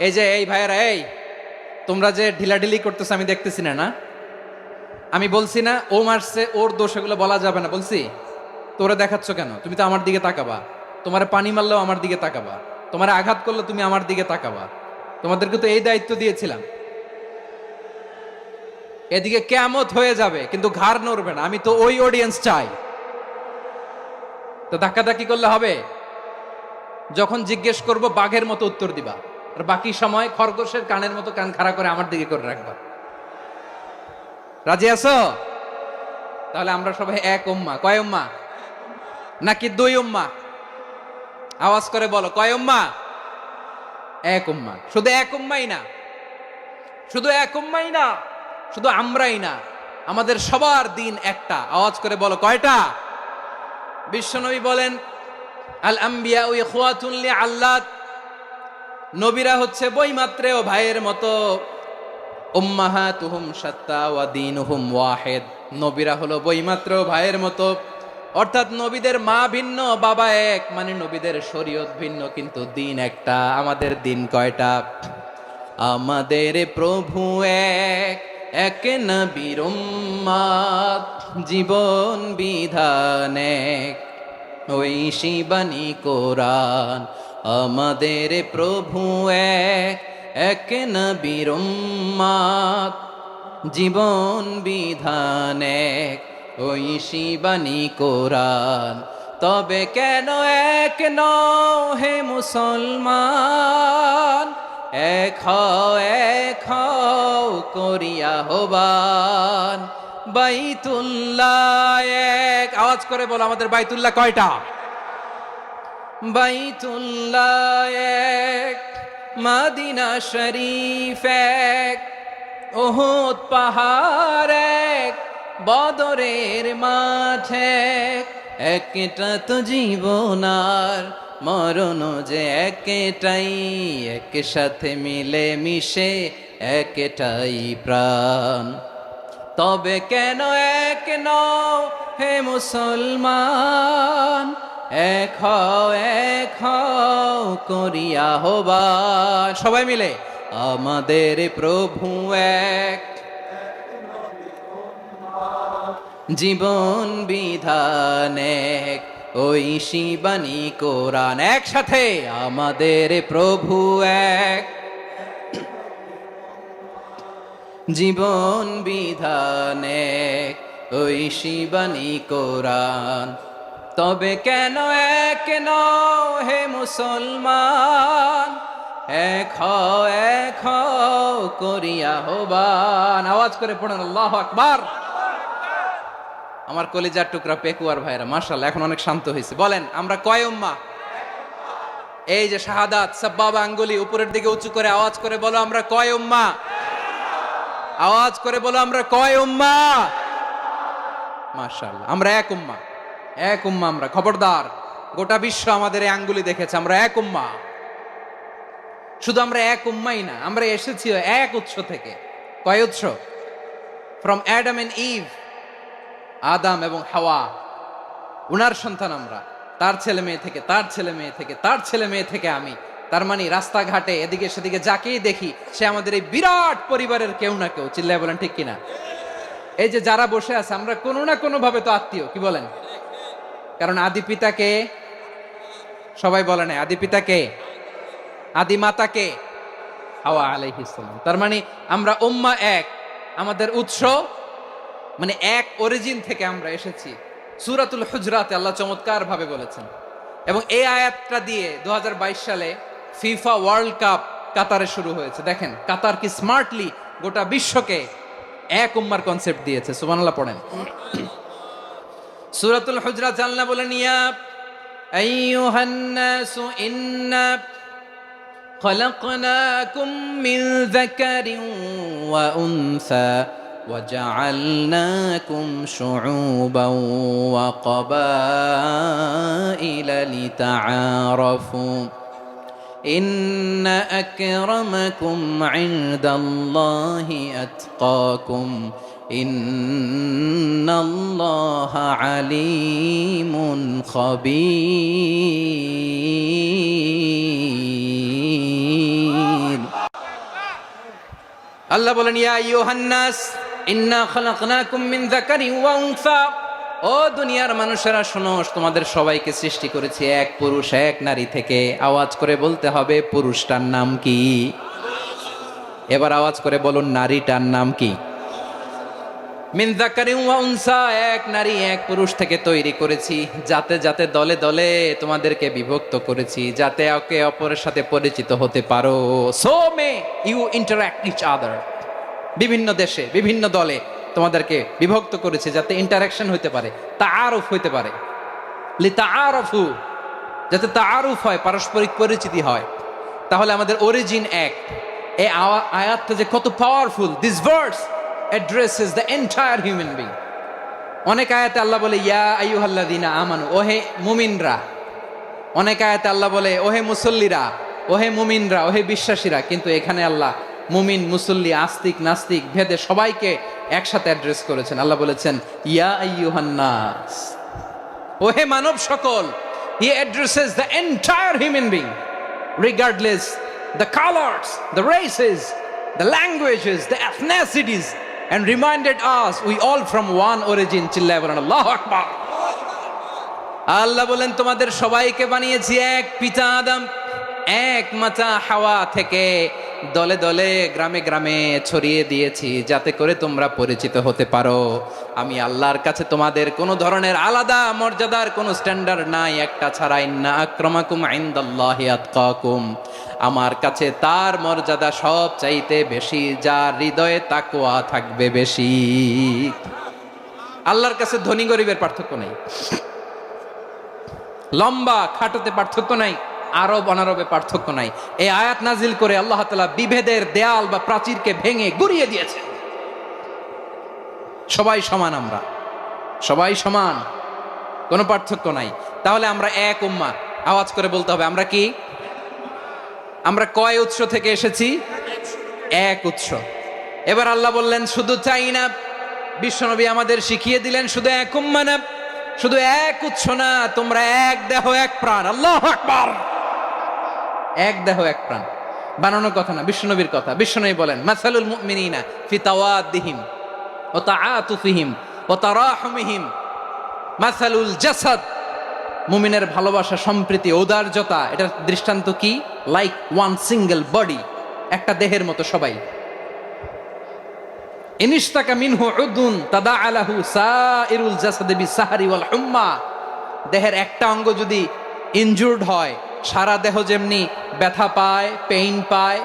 S2: এই যে এই ভাইয়েরা, এই তোমরা যে ঢিলাঢিলি করতেছো আমি দেখতেছি না, না? আমি বলছি না ও মারছে, ওর দোষ, এগুলো বলা যাবে না বলছি? তোরা দেখাচ্ছ কেন? তুমি তো আমার দিকে তাকাবা। তোমার পানি মারলেও আমার দিকে তাকাবা, তোমার আঘাত করলে তুমি আমার দিকে তাকাবা। তোমাদেরকে তো এই দায়িত্ব দিয়েছিলাম। এদিকে কিয়ামত হয়ে যাবে কিন্তু ঘাড় নড়বে না, আমি তো ওই অডিয়েন্স চাই। তো ধাক্কাধাক্কি করলে হবে? যখন জিজ্ঞেস করব বাঘের মতো উত্তর দিবা, আর বাকি সময় খরগোশের কানের মতো কান খাড়া করে আমার দিকে করে রাখবা। রাজি আছো? তাহলে আমরা সবাই এক উম্মাহ। কয় উম্মাহ? নাকি দুই উম্মাহ? আওয়াজ করে বলো, কয় উম্মাহ? এক উম্মাহ। শুধু এক উম্মাই না, শুধু এক উম্মাই না, শুধু আমরাই না, আমাদের সবার দিন একটা। আওয়াজ করে বলো, কয়টা? বিশ্বনবী বলেন, আল আম্বিয়া ইখওয়াতুন লিআল্লাত, নবীরা হচ্ছে বৈমাত্রেয় ভাইয়ের মতো। উম্মাহাতুহুম শাত্তা ওয়া দীনুহুম ওয়াহিদ, নবীরা হলো বৈমাত্রেয় ভাইয়ের মতো। অর্থাৎ নবীদের মা ভিন্ন, বাবা এক, মানে নবীদের শরীয়ত ভিন্ন, কিন্তু দিন একটা। আমাদের দিন কয়টা? আমাদের প্রভু এক, এক নবীর উম্মাত, জীবন বিধান এক, ওই শিবানী কোরআন। আমাদের প্রভু এক, এক নবীর উম্মাত, জীবন বিধান এক, ওই শিবানী কোরআন। তবে কেন এক নও হে মুসলমান, এক হও করিয়া হবান। বাইতুল্লাহ এক, আওয়াজ করে বলো, আমাদের বাইতুল্লাহ কয়টা? বাইতুল্লাহ এক, মদিনা শরীফ এক, উহুদ পাহাড় এক, বদরের মাঠ এক। একটা তো জীবন আর মরণ যে একটাই, একসাথে মিলে মিশে একটাই প্রাণ। তবে কেন এক নও হে মুসলমান, এক হও করিয়া হবান। সবাই মিলে, আমাদের প্রভু এক, জীবন বিধান এক, ওই শিবানী কোরআন। একসাথে, আমাদের প্রভু এক, জীবন বিধান এক, ওই শিবানী কোরআন। তবে কেন এক নও হে মুসলমান, এক হও করিয়া হবান। আওয়াজ করে পড়েন আল্লাহু আকবার। আমার কলিজার টুকরা পেকুয়ার ভাইরা মাশাআল্লাহ এখন অনেক শান্ত হয়েছে। বলেন, আমরা কয় উম্মাহ? এই যে শাহাদাত, সাব্বাবা আঙ্গুলি উপরের দিকে উঁচু করে আওয়াজ করে বলো, আমরা কয় উম্মাহ? আওয়াজ করে বলো, আমরা কয় উম্মাহ? মাশাআল্লাহ, আমরা এক উম্মাহ, এক উম্মাহ আমরা। খবরদার, গোটা বিশ্ব আমাদের এই আঙ্গুলি দেখেছে, আমরা এক উম্মাহ। শুধু আমরা এক উম্মাই না, আমরা এসেছি এক উৎস থেকে। কয় উৎস? ফ্রম অ্যাডাম এন্ড ইভ, আদাম এবং হাওয়া, উনার সন্তান আমরা। তার ছেলে মেয়ে থেকে, তার ছেলে মেয়ে থেকে, তার ছেলে মেয়ে থেকে আমি। তার মানে রাস্তাঘাটে এদিকে সেদিকে যাকেই দেখি, সে আমাদের এই বিরাট পরিবারের কেউ না কেউ। চিল্লায় বলেন ঠিক কিনা? এই যে যারা বসে আছে, আমরা কোনো না কোনো ভাবে তো আত্মীয়, কি বলেন? কারণ আদি পিতাকে সবাই বলে না, আদি পিতাকে, আদি মাতাকে হাওয়া আলাইহিস সালাম। তার মানে আমরা উম্মাহ এক, আমাদের উৎস মানে এক অরিজিন থেকে আমরা এসেছি। সূরাতুল হুজরাতে আল্লাহ চমৎকার ভাবে বলেছেন। এবং এই আয়াতটা দিয়ে 2022 সালে ফিফা ওয়ার্ল্ড কাপ কাতারে শুরু হয়েছে। দেখেন কাতার কি স্মার্টলি গোটা বিশ্বকে এক উম্মার কনসেপ্ট দিয়েছে। সুবহানাল্লাহ পড়েন। সূরাতুল হুজরাত আল্লাহ বলেন, ইয়া আইয়ুহান নাসু ইন্না খলাকনাকুম মিন যাকারিন ওয়া উনসা وجعلناكم شعوبا وقبائل لتعارفوا إن أكرمكم عند الله أتقاكم إن الله عليم خبير الله بولن يا أيها الناس ইন্না খালাকনাকুম মিন যাকারিন ওয়া উনসা, ও দুনিয়ার মানুষেরা শোনো, তোমাদের সবাইকে সৃষ্টি করেছি এক পুরুষ এক নারী থেকে। আওয়াজ করে বলতে হবে পুরুষটার নাম কি? এবার আওয়াজ করে বলুন নারীটার নাম কি? মিন যাকারিন ওয়া উনসা, এক নারী এক পুরুষ থেকে তৈরি করেছি, যাতে যাতে দলে দলে তোমাদেরকে বিভক্ত করেছি, যাতে একে অপরের সাথে পরিচিত হতে পারো। So may you interact each other. বিভিন্ন দেশে বিভিন্ন দলে তোমাদেরকে বিভক্ত করেছে যাতে ইন্টারাকশন হইতে পারে, তাআরুফ হইতে পারে। লিতাআরফু, যাতে তাআরুফ হয়, পারস্পরিক পরিচিতি হয়। তাহলে আমাদের অরিজিন এক। এই আয়াতটা যে কত powerful! This verse addresses the entire human being. অনেক আয়াতে আল্লাহ বলে ইয়া আইয়ুহাল্লাযীনা আমানু, ওহে মুমিনরা। অনেক আয়াতে আল্লাহ বলে ওহে মুসল্লিরা, ওহে মুমিনরা, ওহে বিশ্বাসীরা। কিন্তু এখানে আল্লাহ মুমিন মুসল্লি আস্তিক নাস্তিক ভেদে সবাইকে একসাথে অ্যাড্রেস করেছেন। আল্লাহ বলেছেন ইয়া আইয়ুহান নাস, ওহে মানব সকল। হি addresses the entire human being regardless the colours, the races, the languages, the এথনিসিটিস, and reminded us we all from one origin. চিল্লায় বলেন আল্লাহু আকবার। আল্লাহ বলেন তোমাদের সবাইকে বানিয়েছি এক পিতা আদম, এক মাতা হাওয়া থেকে। দলে দলে গ্রামে গ্রামে ছড়িয়ে দিয়েছি যাতে করে তোমরা পরিচিত হতে পারো। আমি আল্লাহর কাছে তোমাদের কোনো ধরনের আলাদা মর্যাদার কোনো স্ট্যান্ডার্ড নাই একটা ছাড়া। ইন্না আক্রামাকুম ইনদাল্লাহি আতকাকুম, আমার কাছে তার মর্যাদা সব চাইতে বেশি যার হৃদয়ে তাকওয়া থাকবে বেশি। আল্লাহর কাছে ধনী গরিবের পার্থক্য নাই, লম্বা খাটোতে পার্থক্য নাই, আরব অনারবে পার্থক্য নাই। এই আয়াত নাজিল করে আল্লাহ তাআলা বিভেদের দেয়াল বা প্রাচীরকে ভেঙে গুড়িয়ে দিয়েছে। সবাই সমান, আমরা সবাই সমান, কোনো পার্থক্য নাই। তাহলে আমরা এক উম্মাহ। আওয়াজ করে বলতে হবে আমরা কি? আমরা কয় উৎস থেকে এসেছি? এক উৎস। এবার আল্লাহ বললেন শুধু চাই না, বিশ্বনবী আমাদের শিখিয়ে দিলেন শুধু এক উম্মাহ না, শুধু এক উৎস না, তোমরা এক দেহ এক প্রাণ। আল্লাহু আকবার। এক দেহ এক প্রাণ বানানো কথা না, বিশ্বনবীর কথা। বিশ্বনবী বলেন মাসালুল মুমিনিনা ফি তাওয়াদ্দিহিম ওয়া তাআতুফিহিম ওয়া তারাহুমিহিম মাসালুল জাসাদ। মুমিনের ভালোবাসা, সম্প্রীতি, ঔদার্যতা, এটার দৃষ্টান্ত কি? লাইক ওয়ান সিঙ্গেল বডি, একটা দেহের মতো সবাই। ইনিশতাকা মিনহু উদুন তাদাআলাহু সাইরুল জাসাদি বিসাহরি ওয়াল হুম্মা। দেহের একটা অঙ্গ যদি ইনজুর্ড হয়, সারা দেহ যেমনি ব্যথা পায়, পেইন পায়,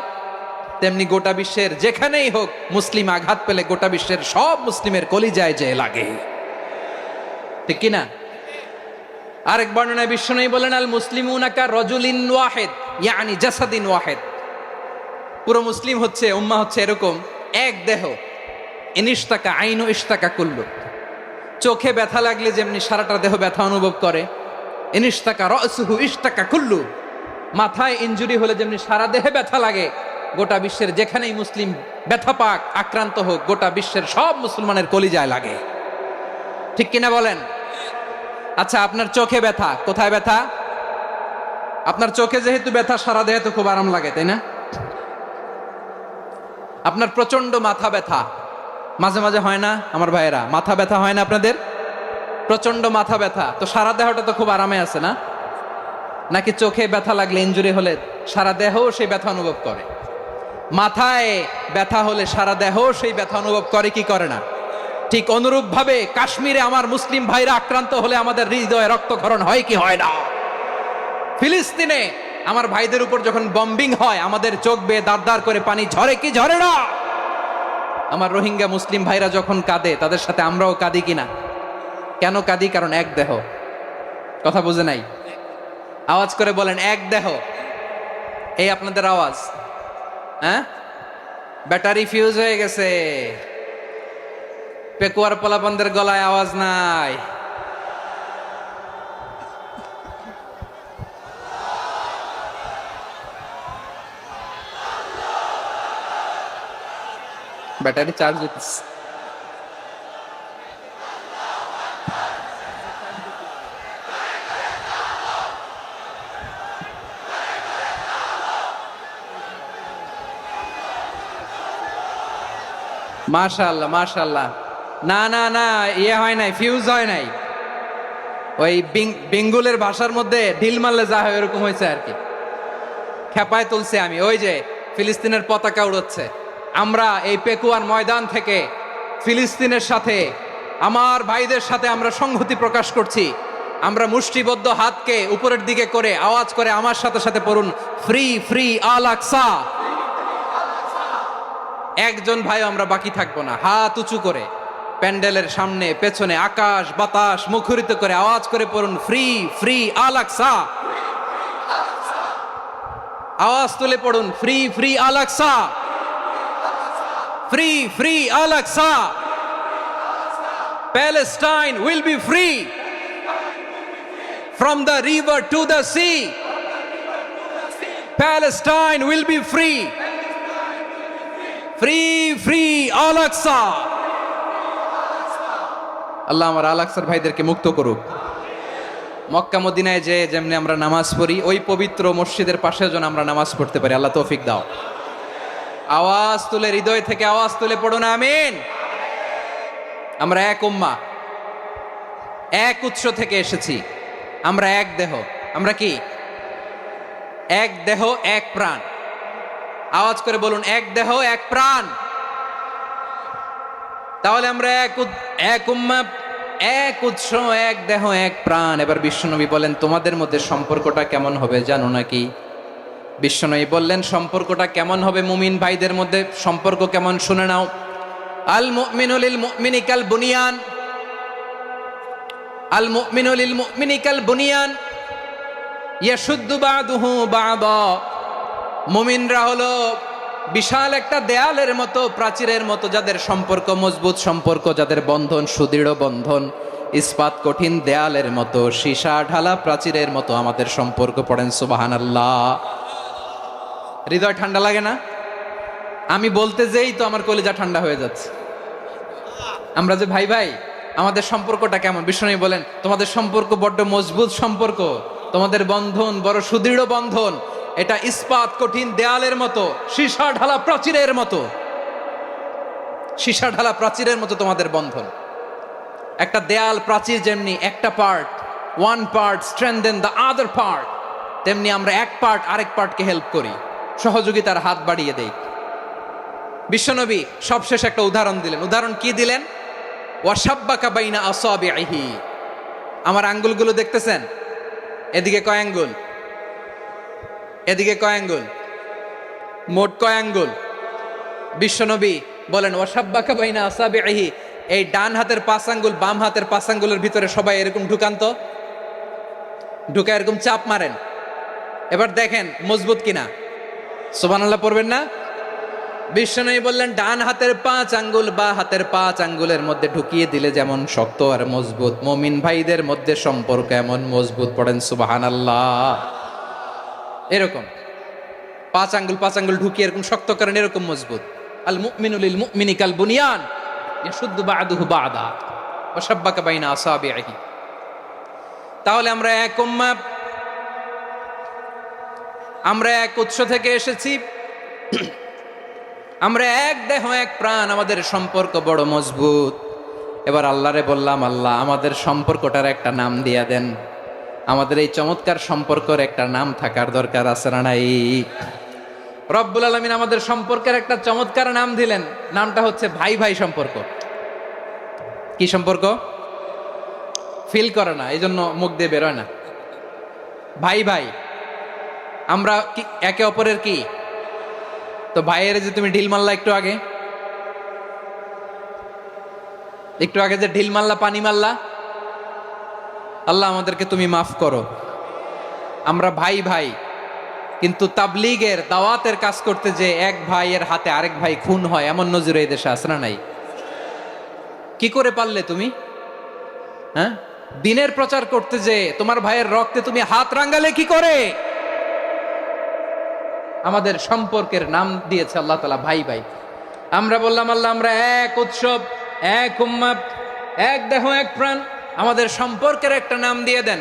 S2: তেমনি গোটা বিশ্বের যেখানেই হোক মুসলিম আঘাত পেলে গোটা বিশ্বের সব মুসলিমের কলিজায় যে লাগে, ঠিক কিনা? আরেক বর্ণনায় বিশ্বনবী বলেন আল মুসলিমুনা কা রাজুলিন ওয়াহিদ ইয়ানি জাসাদিন ওয়াহিদ। পুরো মুসলিম হচ্ছে, উম্মাহ হচ্ছে এরকম এক দেহ। ইনিশতাকা আইনু ইশতাকা কুল্লু। চোখে ব্যথা লাগলে যেমনি সারাটা দেহ ব্যথা অনুভব করে, ইনিশতাকা রাসুহু ইশতাকা কুল্লু। মাথায় ইনজুরি হলে যেমনি সারা দেহে ব্যথা লাগে, গোটা বিশ্বের যেখানেই মুসলিম ব্যথা পাক, আক্রান্ত হোক, গোটা বিশ্বের সব মুসলমানের কলিজায় লাগে, ঠিক কিনা বলেন? আচ্ছা, আপনার চোখে ব্যথা, কোথায় ব্যথা? আপনার চোখে যেহেতু ব্যথা, সারা দেহে তো খুব আরাম লাগে, তাই না? আপনার প্রচন্ড মাথা ব্যথা মাঝে মাঝে হয় না আমার ভাইয়েরা? মাথা ব্যথা হয় না আপনাদের? প্রচন্ড মাথা ব্যথা, তো সারা দেহটা তো খুব আরামে আছে না? নাকি চোখে ব্যথা লাগলে, ইনজুরি হলে সারা দেহ সেই ব্যথা অনুভব করে? মাথায় ব্যথা হলে সারা দেহ সেই ব্যথা অনুভব করে কি করে না? ঠিক অনুরূপ ভাবে কাশ্মীরে আমার মুসলিম ভাইরা আক্রান্ত হলে আমাদের হৃদয়ে রক্তক্ষরণ হয় কি হয় না? ফিলিস্তিনে আমার ভাইদের উপর যখন বম্বিং হয়, আমাদের চোখ বেয়ে দাঁড় দাঁড় করে পানি ঝরে কি ঝরে না? আমার রোহিঙ্গা মুসলিম ভাইরা যখন কাঁদে, তাদের সাথে আমরাও কাঁদি কিনা? কেন কাঁদি? কারণ এক দেহ। কথা বুঝে নাই? আওয়াজ করে বলেন এক দেহ। এই আপনাদের আওয়াজ, হ্যাঁ? ব্যাটারি ফিউজ হয়ে গেছে, পেকুয়ার পোলাপানদের গলায় আওয়াজ নাই। ব্যাটারি চার্জ হইতেছে। মাশাআল্লাহ মাশাআল্লাহ। না না না, ইয়ে হয় নাই, ফিউজ হয় নাই। ওই বেঙ্গুলের ভাষার মধ্যে ঢিল মারলে যা হয় এরকম হয়েছে আর কি। খেপায় তুলছে আমি, ওই যে ফিলিস্তিনের পতাকা উড়াচ্ছে। আমরা এই পেকুয়ার ময়দান থেকে ফিলিস্তিনের সাথে, আমার ভাইদের সাথে আমরা সংহতি প্রকাশ করছি। আমরা মুষ্টিবদ্ধ হাতকে উপরের দিকে করে আওয়াজ করে আমার সাথে সাথে পড়ুন, ফ্রি ফ্রি আল আকসা। একজন ভাই আমরা বাকি থাকবো না। হাত উঁচু করে প্যান্ডেলের সামনে পেছনে আকাশ বাতাস মুখরিত করে আওয়াজ করে পড়ুন, ফ্রি ফ্রি আল আকসা। আওয়াজ তুলে পড়ুন, free free Al Aqsa, free free Al Aqsa. Palestine will be free from the river to the sea. Palestine will be free. Free, free, Al-Aqsa. আল্লাহ আমার আল-আকসার ভাইদেরকে মুক্ত করুক। মক্কা মদিনায় যে যেমনি আমরা নামাজ পড়ি, ওই পবিত্র মসজিদের পাশে যেন আমরা নামাজ পড়তে পারি। আল্লাহ তৌফিক দাও। আওয়াজ তুলে, হৃদয় থেকে আওয়াজ তুলে পড়ুন আমিন। আমরা এক উম্মাহ, এক উৎস থেকে এসেছি। আমরা এক দেহ। আমরা কি? এক দেহ এক প্রাণ। আওয়াজ করে বলুন, এক দেহ এক প্রাণ। তাহলে আমরা এক উম্মাহ, এক উৎস, এক দেহ এক প্রাণ। এবার বিশ্বনবী বলেন, তোমাদের মধ্যে সম্পর্কটা কেমন হবে জানো নাকি? বিশ্বনবী বললেন, সম্পর্কটা কেমন হবে মুমিন ভাইদের মধ্যে? সম্পর্ক কেমন শুনে নাও। আল মুমিনু লিল মুমিনি কাল বুনিয়ান, আল মুমিনু লিল মুমিনি কাল বুনিয়ান ইয়াশুদ্দু বাদুহু বাদা। মুমিনরা হলো বিশাল একটা দেয়ালের মতো, প্রাচীরের মতো, যাদের সম্পর্ক মজবুত সম্পর্ক, যাদের বন্ধন সুদৃঢ় বন্ধন, ইস্পাত কঠিন দেয়ালের মতো, সীসা ঢালা প্রাচীরের মতো আমাদের সম্পর্ক। পড়েন সুবহানাল্লাহ। হৃদয় ঠান্ডা লাগে না? আমি বলতে যেই তো আমার কলিজা ঠান্ডা হয়ে যাচ্ছে। আমরা যে ভাই ভাই, আমাদের সম্পর্কটা কেমন? বিষ্ণু বলেন, তোমাদের সম্পর্ক বড্ড মজবুত সম্পর্ক, তোমাদের বন্ধন বড় সুদৃঢ় বন্ধন। এটা ইস্পাত কঠিন দেয়ালের মতো, সীসা ঢালা প্রাচীরের মতো, সীসা ঢালা প্রাচীরের মতো তোমাদের বন্ধন। একটা দেয়াল প্রাচীর যেমনি একটা part, one part strengthen the other part, তেমনি আমরা এক পার্ট আরেক পার্টকে হেল্প করি, সহযোগিতার হাত বাড়িয়ে দেই। বিশ্বনবী সবশেষ একটা উদাহরণ দিলেন। উদাহরণ কি দিলেন? ওয়াশাব্বাকা বাইনা আসাবিহি। আমার আঙ্গুলগুলো দেখতেছেন? এদিকে কয় আঙ্গুল, এদিকে কয় আঙ্গুল, মোট কয় আঙ্গুল? বিশ্বনবী বলেন, ওয়াশাব্বাকা বাইনা আসাবিহি। এই ডান হাতের 5 আঙ্গুল বাম হাতের 5 আঙ্গুলের ভিতরে সবাই এরকম ঢুকান তো, ঢুকা এরকম চাপ মারেন। এবার দেখেন মজবুত কিনা। সুবহানাল্লাহ পড়বেন না? বিশ্বনবী বললেন, ডান হাতের 5 আঙ্গুল বা হাতের 5 আঙ্গুলের মধ্যে ঢুকিয়ে দিলে যেমন শক্ত আর মজবুত, মুমিন ভাইদের মধ্যে সম্পর্ক এমন মজবুত। পড়েন সুবহানাল্লাহ। এরকম 5 আঙ্গুল ঢুকিয়ে এরকম শক্ত করেন, এরকম মজবুত। আল মুমিনু লিল মুমিনি কাল বুনিয়ান ইয়াশুদ্দু বাদুহু বাদা ওয়া শাব্বাকা বাইনা আসাবিহি। তাহলে আমরা এক উম্মাহ, আমরা এক উৎস থেকে এসেছি, আমরা এক দেহ এক প্রাণ, আমাদের সম্পর্ক বড় মজবুত। এবার আল্লাহরে বললাম, আল্লাহ আমাদের সম্পর্কটার একটা নাম দিয়া দেন। আমাদের এই চমৎকার সম্পর্কের একটা নাম থাকার দরকার আছে না নাই? রব্বুল আলামিন আমাদের সম্পর্কের একটা চমৎকার নাম দিলেন। নামটা হচ্ছে ভাই ভাই সম্পর্ক। কি সম্পর্ক? ফিল করে না, এই জন্য মুখ দিয়ে বেরোয় না। ভাই ভাই, আমরা কি একে অপরের কি? তো ভাইয়ের যে তুমি ঢিল মারলা একটু আগে, একটু আগে যে ঢিল মারলা, পানি মারলা, আল্লাহ আমাদেরকে তুমি মাফ করো। আমরা ভাই ভাই, কিন্তু তাবলীগের দাওয়াতের কাজ করতে যে এক ভাইয়ের হাতে আরেক ভাই খুন হয়, এমন নজির এই দেশে আছে না নাই? কি করে পারলে তুমি? হ্যাঁ, দিনের প্রচার করতে যে তোমার ভাইয়ের রক্তে তুমি হাত রাঙ্গালে কি করে? আমাদের সম্পর্কের নাম দিয়েছে আল্লাহ তাআলা ভাই ভাই। আমরা বললাম, আল্লাহ আমরা এক উৎসব, এক উম্মাহ, এক দেহ এক প্রাণ, আমাদের সম্পর্কের একটা নাম দিয়ে দেন।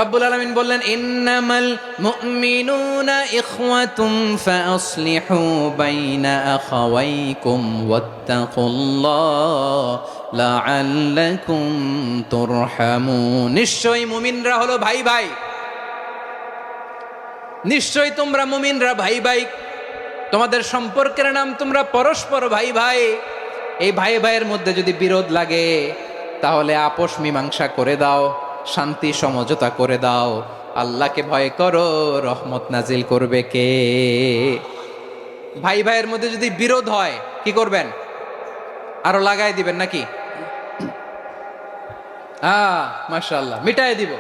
S2: রব্বুল আলামিন বললেন, ইন্নামাল মুমিনুনা ইখওয়াতুন ফাআসলিহু বাইনা আখাওয়াইকুম ওয়াত্তাকুল্লাহ লাআল্লাকুম তুরহামুন। নিশ্চয়ই মুমিনরা হলো ভাই ভাই, নিশ্চয়ই তোমরা মুমিনরা ভাই ভাই, তোমাদের সম্পর্কের নাম তোমরা পরস্পর ভাই ভাই। এই ভাই ভাইয়ের মধ্যে যদি বিরোধ লাগে তাহলে আপোষ মীমাংসা করে দাও, শান্তি সমঝোতা করে দাও। আল্লাহকে ভয় করো, রহমত নাজিল করবে কে? ভাই ভাইয়ের মধ্যে যদি বিরোধ হয় কি করবেন? আরো লাগাই দিবেন নাকি? মাশাআল্লাহ, মিটাই দিব।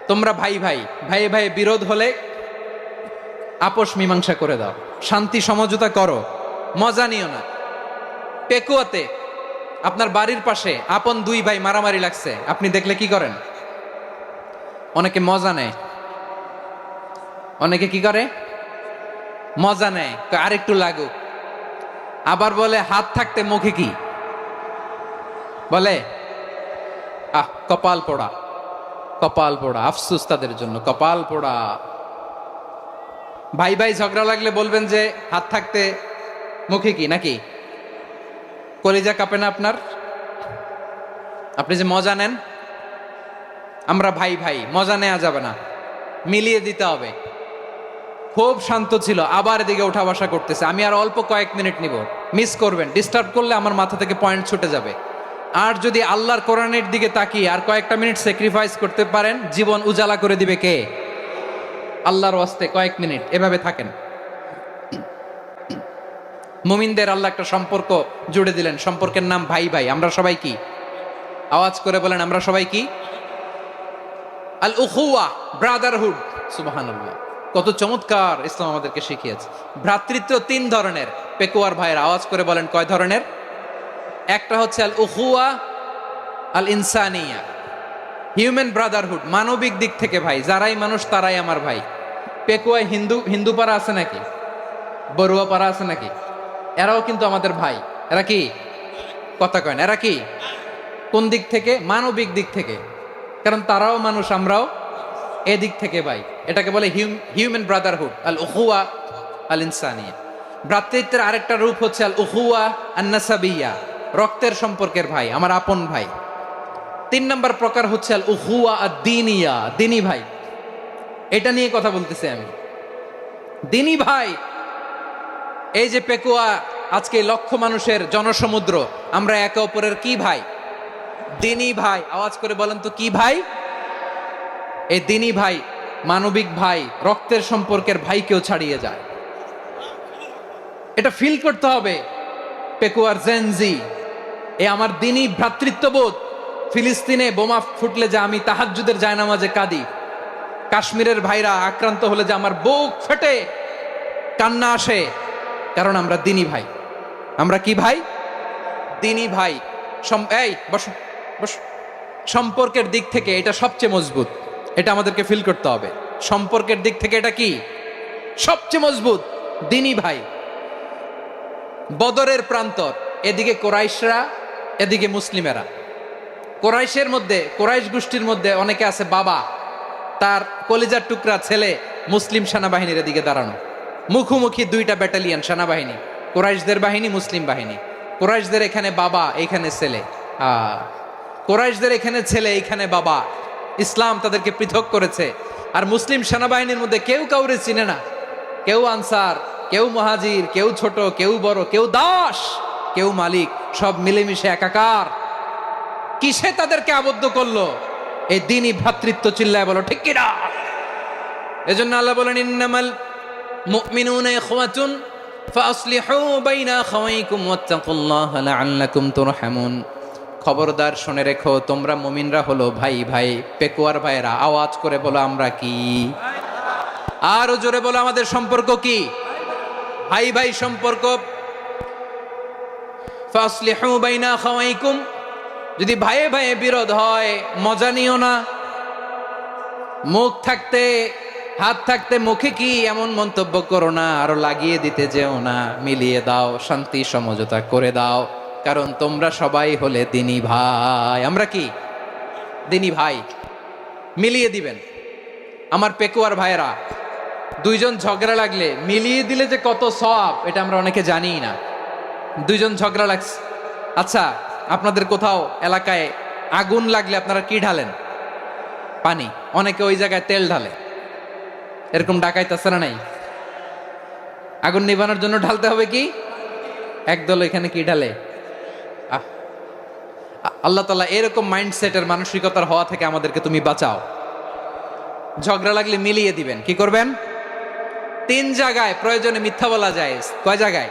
S2: তোমরা ভাই ভাই, ভাই ভাই বিরোধ হলে আপোষ মীমাংসা করে দাও, শান্তি সমঝোতা করো, মজা নিও না। পেকুয়াতে আপনার বাড়ির পাশে আপন দুই ভাই মারামারি লাগছে, আপনি দেখলে কি করেন? অনেকে মজা নেয়, অনেকে কি করে? মজা নেয়, আরেকটু লাগুক। আবার বলে হাত থাকতে মুখে কি বলে? কপাল পোড়া, কপাল পোড়া। আফসোস তাদের জন্য, কপাল পোড়া। ভাই ভাই ঝগড়া লাগলে বলবেন যে হাত থাকতে মুখে কি, নাকি? কলিজা কাঁপে না আপনার? আপনি যে মজা নেন, আমরা ভাই ভাই, মজা নেওয়া যাবে না, মিলিয়ে দিতে হবে। খুব শান্ত ছিল, আবার এদিকে উঠা বসা করতেছে। আমি আর অল্প কয়েক মিনিট নিব, মিস করবেন। ডিস্টার্ব করলে আমার মাথা থেকে পয়েন্ট ছুটে যাবে। আর যদি আল্লাহর কোরআনের দিকে তাকিয়ে আর কয়েকটা মিনিট স্যাক্রিফাইস করতে পারেন, জীবন উজালা করে দিবে কে? আল্লাহর ওয়াস্তে কয়েক মিনিট এভাবে থাকেন। মুমিনদের আল্লাহ একটা সম্পর্ক জুড়ে দিলেন, সম্পর্কের নাম ভাই ভাই। আমরা সবাই কি? আওয়াজ করে বলেন, আমরা সবাই কি? আল উখুয়া, ব্রাদারহুড। সুবহানাল্লাহ, কত চমৎকার ইসলাম আমাদেরকে শিখিয়েছে। ভ্রাতৃত্ব তিন ধরনের। পেকুয়ার ভাইয়ের আওয়াজ করে বলেন, কয় ধরনের? একটা হচ্ছে আল উখুয়া আল ইনসানিয়া, হিউম্যান ব্রাদারহুড, মানবিক দিক থেকে ভাই। যারাই মানুষ তারাই আমার ভাই। পেকুয়ায় হিন্দু পাড়া আছে নাকি? বড়ুয়া পাড়া আছে নাকি? এরাও কিন্তু আমাদের ভাই। এরা কি? কথা কয় না, এরা কি? কোন দিক থেকে? মানবিক দিক থেকে। কারণ তারাও মানুষ, আমরাও এদিক থেকে ভাই। এটাকে বলে হিউম্যান ব্রাদারহুড, আল উখুয়া আল ইনসানিয়া। ভ্রাতৃত্বের আরেকটা রূপ হচ্ছে আল উখুয়া আন নাসাবিয়া, রক্তের সম্পর্কের ভাই, আমার আপন ভাই। তিন নম্বর প্রকার হচ্ছে আল উখুয়া আদ দ্বীনিয়া, দ্বীনি ভাই। এটা নিয়ে কথা বলতেছি আমি। দ্বীনি ভাই, এই যে পেকুয়া, আজকে লক্ষ মানুষের জনসমুদ্র, আমরা একে অপরের কি ভাই? দ্বীনি ভাই। আওয়াজ করে বলেন তো কি ভাই? এই দ্বীনি ভাই, মানবিক ভাই, রক্তের সম্পর্কের ভাইকেও ছাড়িয়ে যায়। এটা ফিল করতে হবে। পেকুয়ার জেনজি, এ আমার দ্বীনি ভ্রাতৃত্ববোধ। ফিলিস্তিনে বোমা ফুটলে যে আমি তাহাজ্জুদের জায়নামাজে কাঁদি, কাশ্মীরের ভাইরা আক্রান্ত হলে যে আমার বুক ফেটে কান্না আসে, কারণ আমরা দ্বীনি ভাই। আমরা কি ভাই? দ্বীনি ভাই। এই বসো বসো। সম্পর্কের দিক থেকে এটা সবচেয়ে মজবুত, এটা আমাদেরকে ফিল করতে হবে। সম্পর্কের দিক থেকে এটা কি? সবচেয়ে মজবুত, দ্বীনি ভাই। বদরের প্রান্তর, এদিকে কোরাইশরা, এদিকে মুসলিমেরা। কোরাইশের মধ্যে, কোরাইশ গোষ্ঠীর মধ্যে অনেকে আছে বাবা, তার কলিজার টুকরা ছেলে মুসলিম সেনাবাহিনীর এদিকে দাঁড়ানো, মুখোমুখি দুইটা ব্যাটালিয়ন সেনাবাহিনী, কোরাইশদের বাহিনী, মুসলিম বাহিনী। কোরাইশদের এখানে বাবা, এইখানে ছেলে। কোরাইশদের এখানে ছেলে, এইখানে বাবা। ইসলাম তাদেরকে পৃথক করেছে। আর মুসলিম সেনাবাহিনীর মধ্যে কেউ কাউরে চিনে না। কেউ আনসার, কেউ মুহাজির, কেউ ছোট, কেউ বড়, কেউ দাস, কেউ মালিক, সব মিলেমিশে একাকার। কিসে তাদেরকে আবদ্ধ করলো? এই দ্বীনি ভ্রাতৃত্ব। চিল্লায় বলো ঠিক কিনা? এজন্য আল্লাহ বলেন, ইন্নামাল মুমিনুনা ইখওয়াতুন ফাসলিহু বাইনা আখাওয়াইকুম ওয়াত্তাকুল্লাহা লাআল্লাকুম তুরহামুন। খবরদার শুনে রেখো, তোমরা মুমিনরা হলো ভাই ভাই। পেকুয়ার ভাইরা আওয়াজ করে বলো, আমরা কি? আরো জোরে বলো, আমাদের সম্পর্ক কি? ভাই ভাই সম্পর্ক। ফাসলিহু বাইনা আখাওয়াইকুম, যদি ভাইয়ে ভাইয়ে বিরোধ হয় মজা নিও না। মুখ থাকতে, হাত থাকতে মুখে কি এমন মন্তব্য করো না, আরো লাগিয়ে দিতে যেও না। মিলিয়ে দাও, শান্তি সমঝোতা করে দাও, কারণ তোমরা সবাই হলে দ্বীনি ভাই। আমরা কি? দ্বীনি ভাই। মিলিয়ে দিবেন। আমার পেকুয়ার ভাইয়েরা, দুইজন ঝগড়া লাগলে মিলিয়ে দিলে যে কত সওয়াব, এটা আমরা অনেকে জানিই না। দুইজন ঝগড়া লাগছে, আচ্ছা আপনাদের কোথাও এলাকায় আগুন লাগলে আপনারা কি ঢালেন? পানি। অনেকে ওই জায়গায় তেল ঢালে। এরকম ডাকাইত আছে না নাই? আগুন নিভানোর জন্য ঢালতে হবে কি? একদল এখানে কি ঢালে? আহ, আল্লাহ তাআলা এরকম মাইন্ডসেটের মানসিকতার হওয়া থেকে আমাদেরকে তুমি বাঁচাও। ঝগড়া লাগলে মিলিয়ে দিবেন। কি করবেন? 3 জায়গায় প্রয়োজনে মিথ্যা বলা যায়। কয় জায়গায়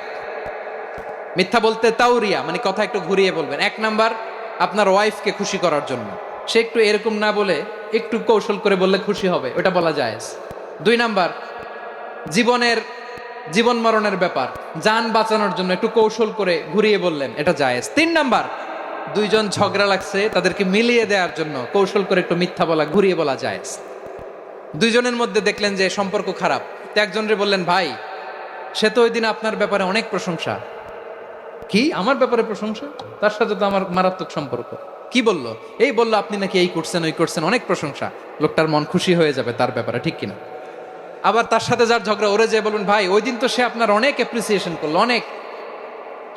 S2: মিথ্যা বলতে? তাওরিয়া, মানে কথা একটু ঘুরিয়ে বলবেন। 1 নাম্বার, আপনার ওয়াইফকে খুশি করার জন্য। সে একটু এরকম না বলে একটু কৌশল করে বললে খুশি হবে, ওটা বলা যায়। 2 নাম্বার, জীবন মরণের ব্যাপার, জান বাঁচানোর জন্য একটু কৌশল করে ঘুরিয়ে বললেন, এটা জায়েজ। 3 নাম্বার, 2 জন ঝগড়া লাগছে তাদেরকে মিলিয়ে দেওয়ার জন্য কৌশল করে একটু মিথ্যা বলা, ঘুরিয়ে বলা জায়েজ। 2 জনের মধ্যে দেখলেন যে সম্পর্ক খারাপ, তো একজনরে বললেন, ভাই সে তো ওই দিন আপনার ব্যাপারে অনেক প্রশংসা। কি আমার ব্যাপারে প্রশংসা? তার সাথে তো আমার মারাত্মক সম্পর্ক। কি বললো? এই বললো আপনি নাকি এই করছেন ওই করছেন, অনেক প্রশংসা। লোকটার মন খুশি হয়ে যাবে তার ব্যাপারে, ঠিক কিনা? আবার তার সাথে যার ঝগড়া, ওরে যে বলবেন, ভাই ওই দিন তো সে আপনার অনেক অ্যাপ্রিসিয়েশন করলো, অনেক।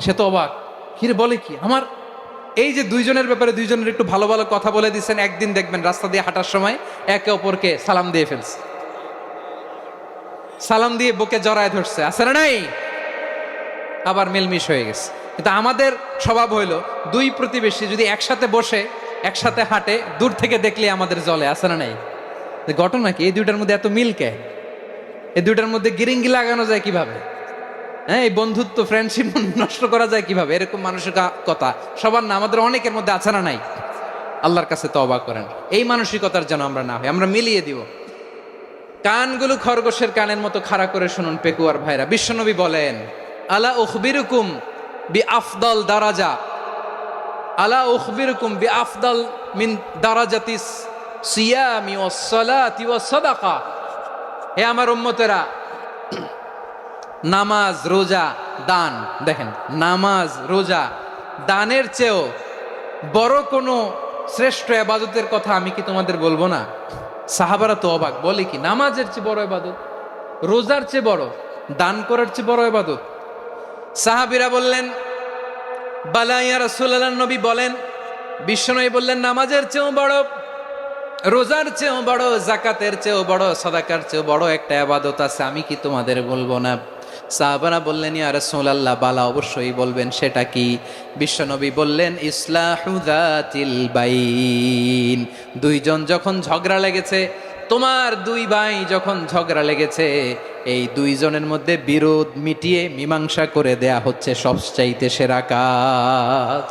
S2: সে তো অবাক, কিরে বলে কি? আমার এই যে 2 জনের ব্যাপারে 2 জনের একটু ভালো ভালো কথা বলে দিচ্ছেন, একদিন দেখবেন রাস্তা দিয়ে হাঁটার সময় একে অপরকে সালাম দিয়ে ফেলছে, সালাম দিয়ে বুকে জড়ায় ধরছে, আছে না নাই? আবার মিলমিশ হয়ে গেছে। কিন্তু আমাদের স্বভাব হইলো 2 প্রতিবেশী যদি একসাথে বসে একসাথে হাঁটে, দূর থেকে দেখলে আমাদের জলে, আছে না নাই? ঘটনা কি? এই 2টার মধ্যে এত মিল কে? এই 2টার মধ্যে গিরিঙ্গি লাগানো যায় কিভাবে? হ্যাঁ, এই বন্ধুত্ব ফ্রেন্ডশিপ নষ্ট করা যায় কিভাবে? এরকম মানসিকতা সবার না, আমাদের অনেকের মধ্যে আছে না নাই? আল্লাহর কাছে তওবা করেন, এই মানসিকতার যেন আমরা না হই, আমরা মিলিয়ে দিব। কানগুলো খরগোশের কানের মতো খাড়া করে শুনুন পেকুয়ার ভাইরা। বিশ্বনবী বলেন, আলা উখবিরুকুম বি আফদল দারাজা, আলা উখবিরুকুম বি আফদল মিন দারাজাতিস সিয়ামি ওয়াস সালাতি ওয়াস সাদাকা। হে আমার উম্মতেরা, নামাজ, রোজা, দান, দেখেন নামাজ, রোজা, দানের চেয়েও বড় কোনো শ্রেষ্ঠ ইবাদতের কথা আমি কি তোমাদের বলবো না? সাহাবারা তো অবাক, বলে কি নামাজের চেয়ে বড় ইবাদত, রোজার চেয়ে বড়, দান করার চেয়ে বড় ইবাদত? সাহাবীরা বললেন, বালা ইয়া রাসূলুল্লাহ। নবী বলেন, বিশ্বনবী বললেন, নামাজের চেয়েও বড়, রোজার চেয়েও বড়, যাকাতের চেয়েও বড়, সাদাকার চেয়েও বড় একটা ইবাদত আছে, আমি কি তোমাদের বলবো না? সাহাবারা বললেন, ইয়া রাসূলুল্লাহ, বালা অবশ্যই বলবেন, সেটা কি? বিশ্বনবী বললেন, ইসলাহু যাতিল বাইন। 2 জন যখন ঝগড়া লেগেছে, তোমার 2 ভাই যখন ঝগড়া লেগেছে, এই 2 জনের মধ্যে বিরোধ মিটিয়ে মীমাংসা করে দেয়া হচ্ছে সবচাইতে সেরা কাজ।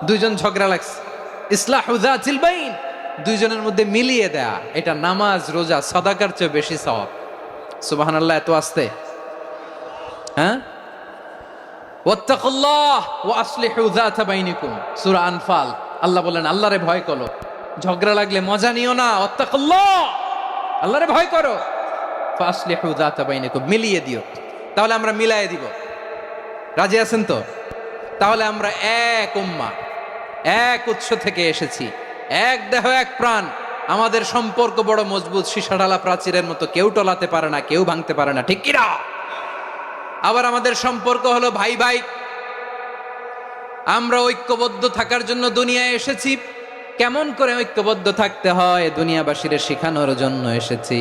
S2: 2 জন ঝগড়া লাগছে, ইসলাহু যাতিল বাইন, 2 জনের মধ্যে মিলিয়ে দেয়া, এটা নামাজ, রোজা, সাদাকার চেয়ে বেশি সওয়াব। সুবহানাল্লাহ, এত আস্তে? হ্যাঁ, ওয়াত্তাকুল্লাহ ওয়া আসলিহু যাতা বাইনিকুম, সূরা আনফাল। আল্লাহ বলেন, আল্লাহরে ভয় করো, ঝগড়া লাগলে মজা নিও না, ওয়াত্তাকুল্লাহ, আল্লাহরে ভয় করো, ফাসলিহু যাতা বাইনিকুম, মিলিয়ে দিও। তাহলে আমরা মিলায়ে দিব। রাজি আছেন তো? তাহলে আমরা এক উম্মাহ, এক উৎস থেকে এসেছি, এক দেহ এক প্রাণ, আমাদের সম্পর্ক বড় মজবুত, সীসাঢালা প্রাচীরের মতো, কেউ টলাতে পারে না, কেউ ভাঙতে পারে না, ঠিক কিনা? আবার আমাদের সম্পর্ক হলো ভাই ভাই, আমরা ঐক্যবদ্ধ থাকার জন্য দুনিয়ায় এসেছি। কেমন করে ঐক্যবদ্ধ থাকতে হয় দুনিয়াবাসীর শেখানোর জন্য এসেছি।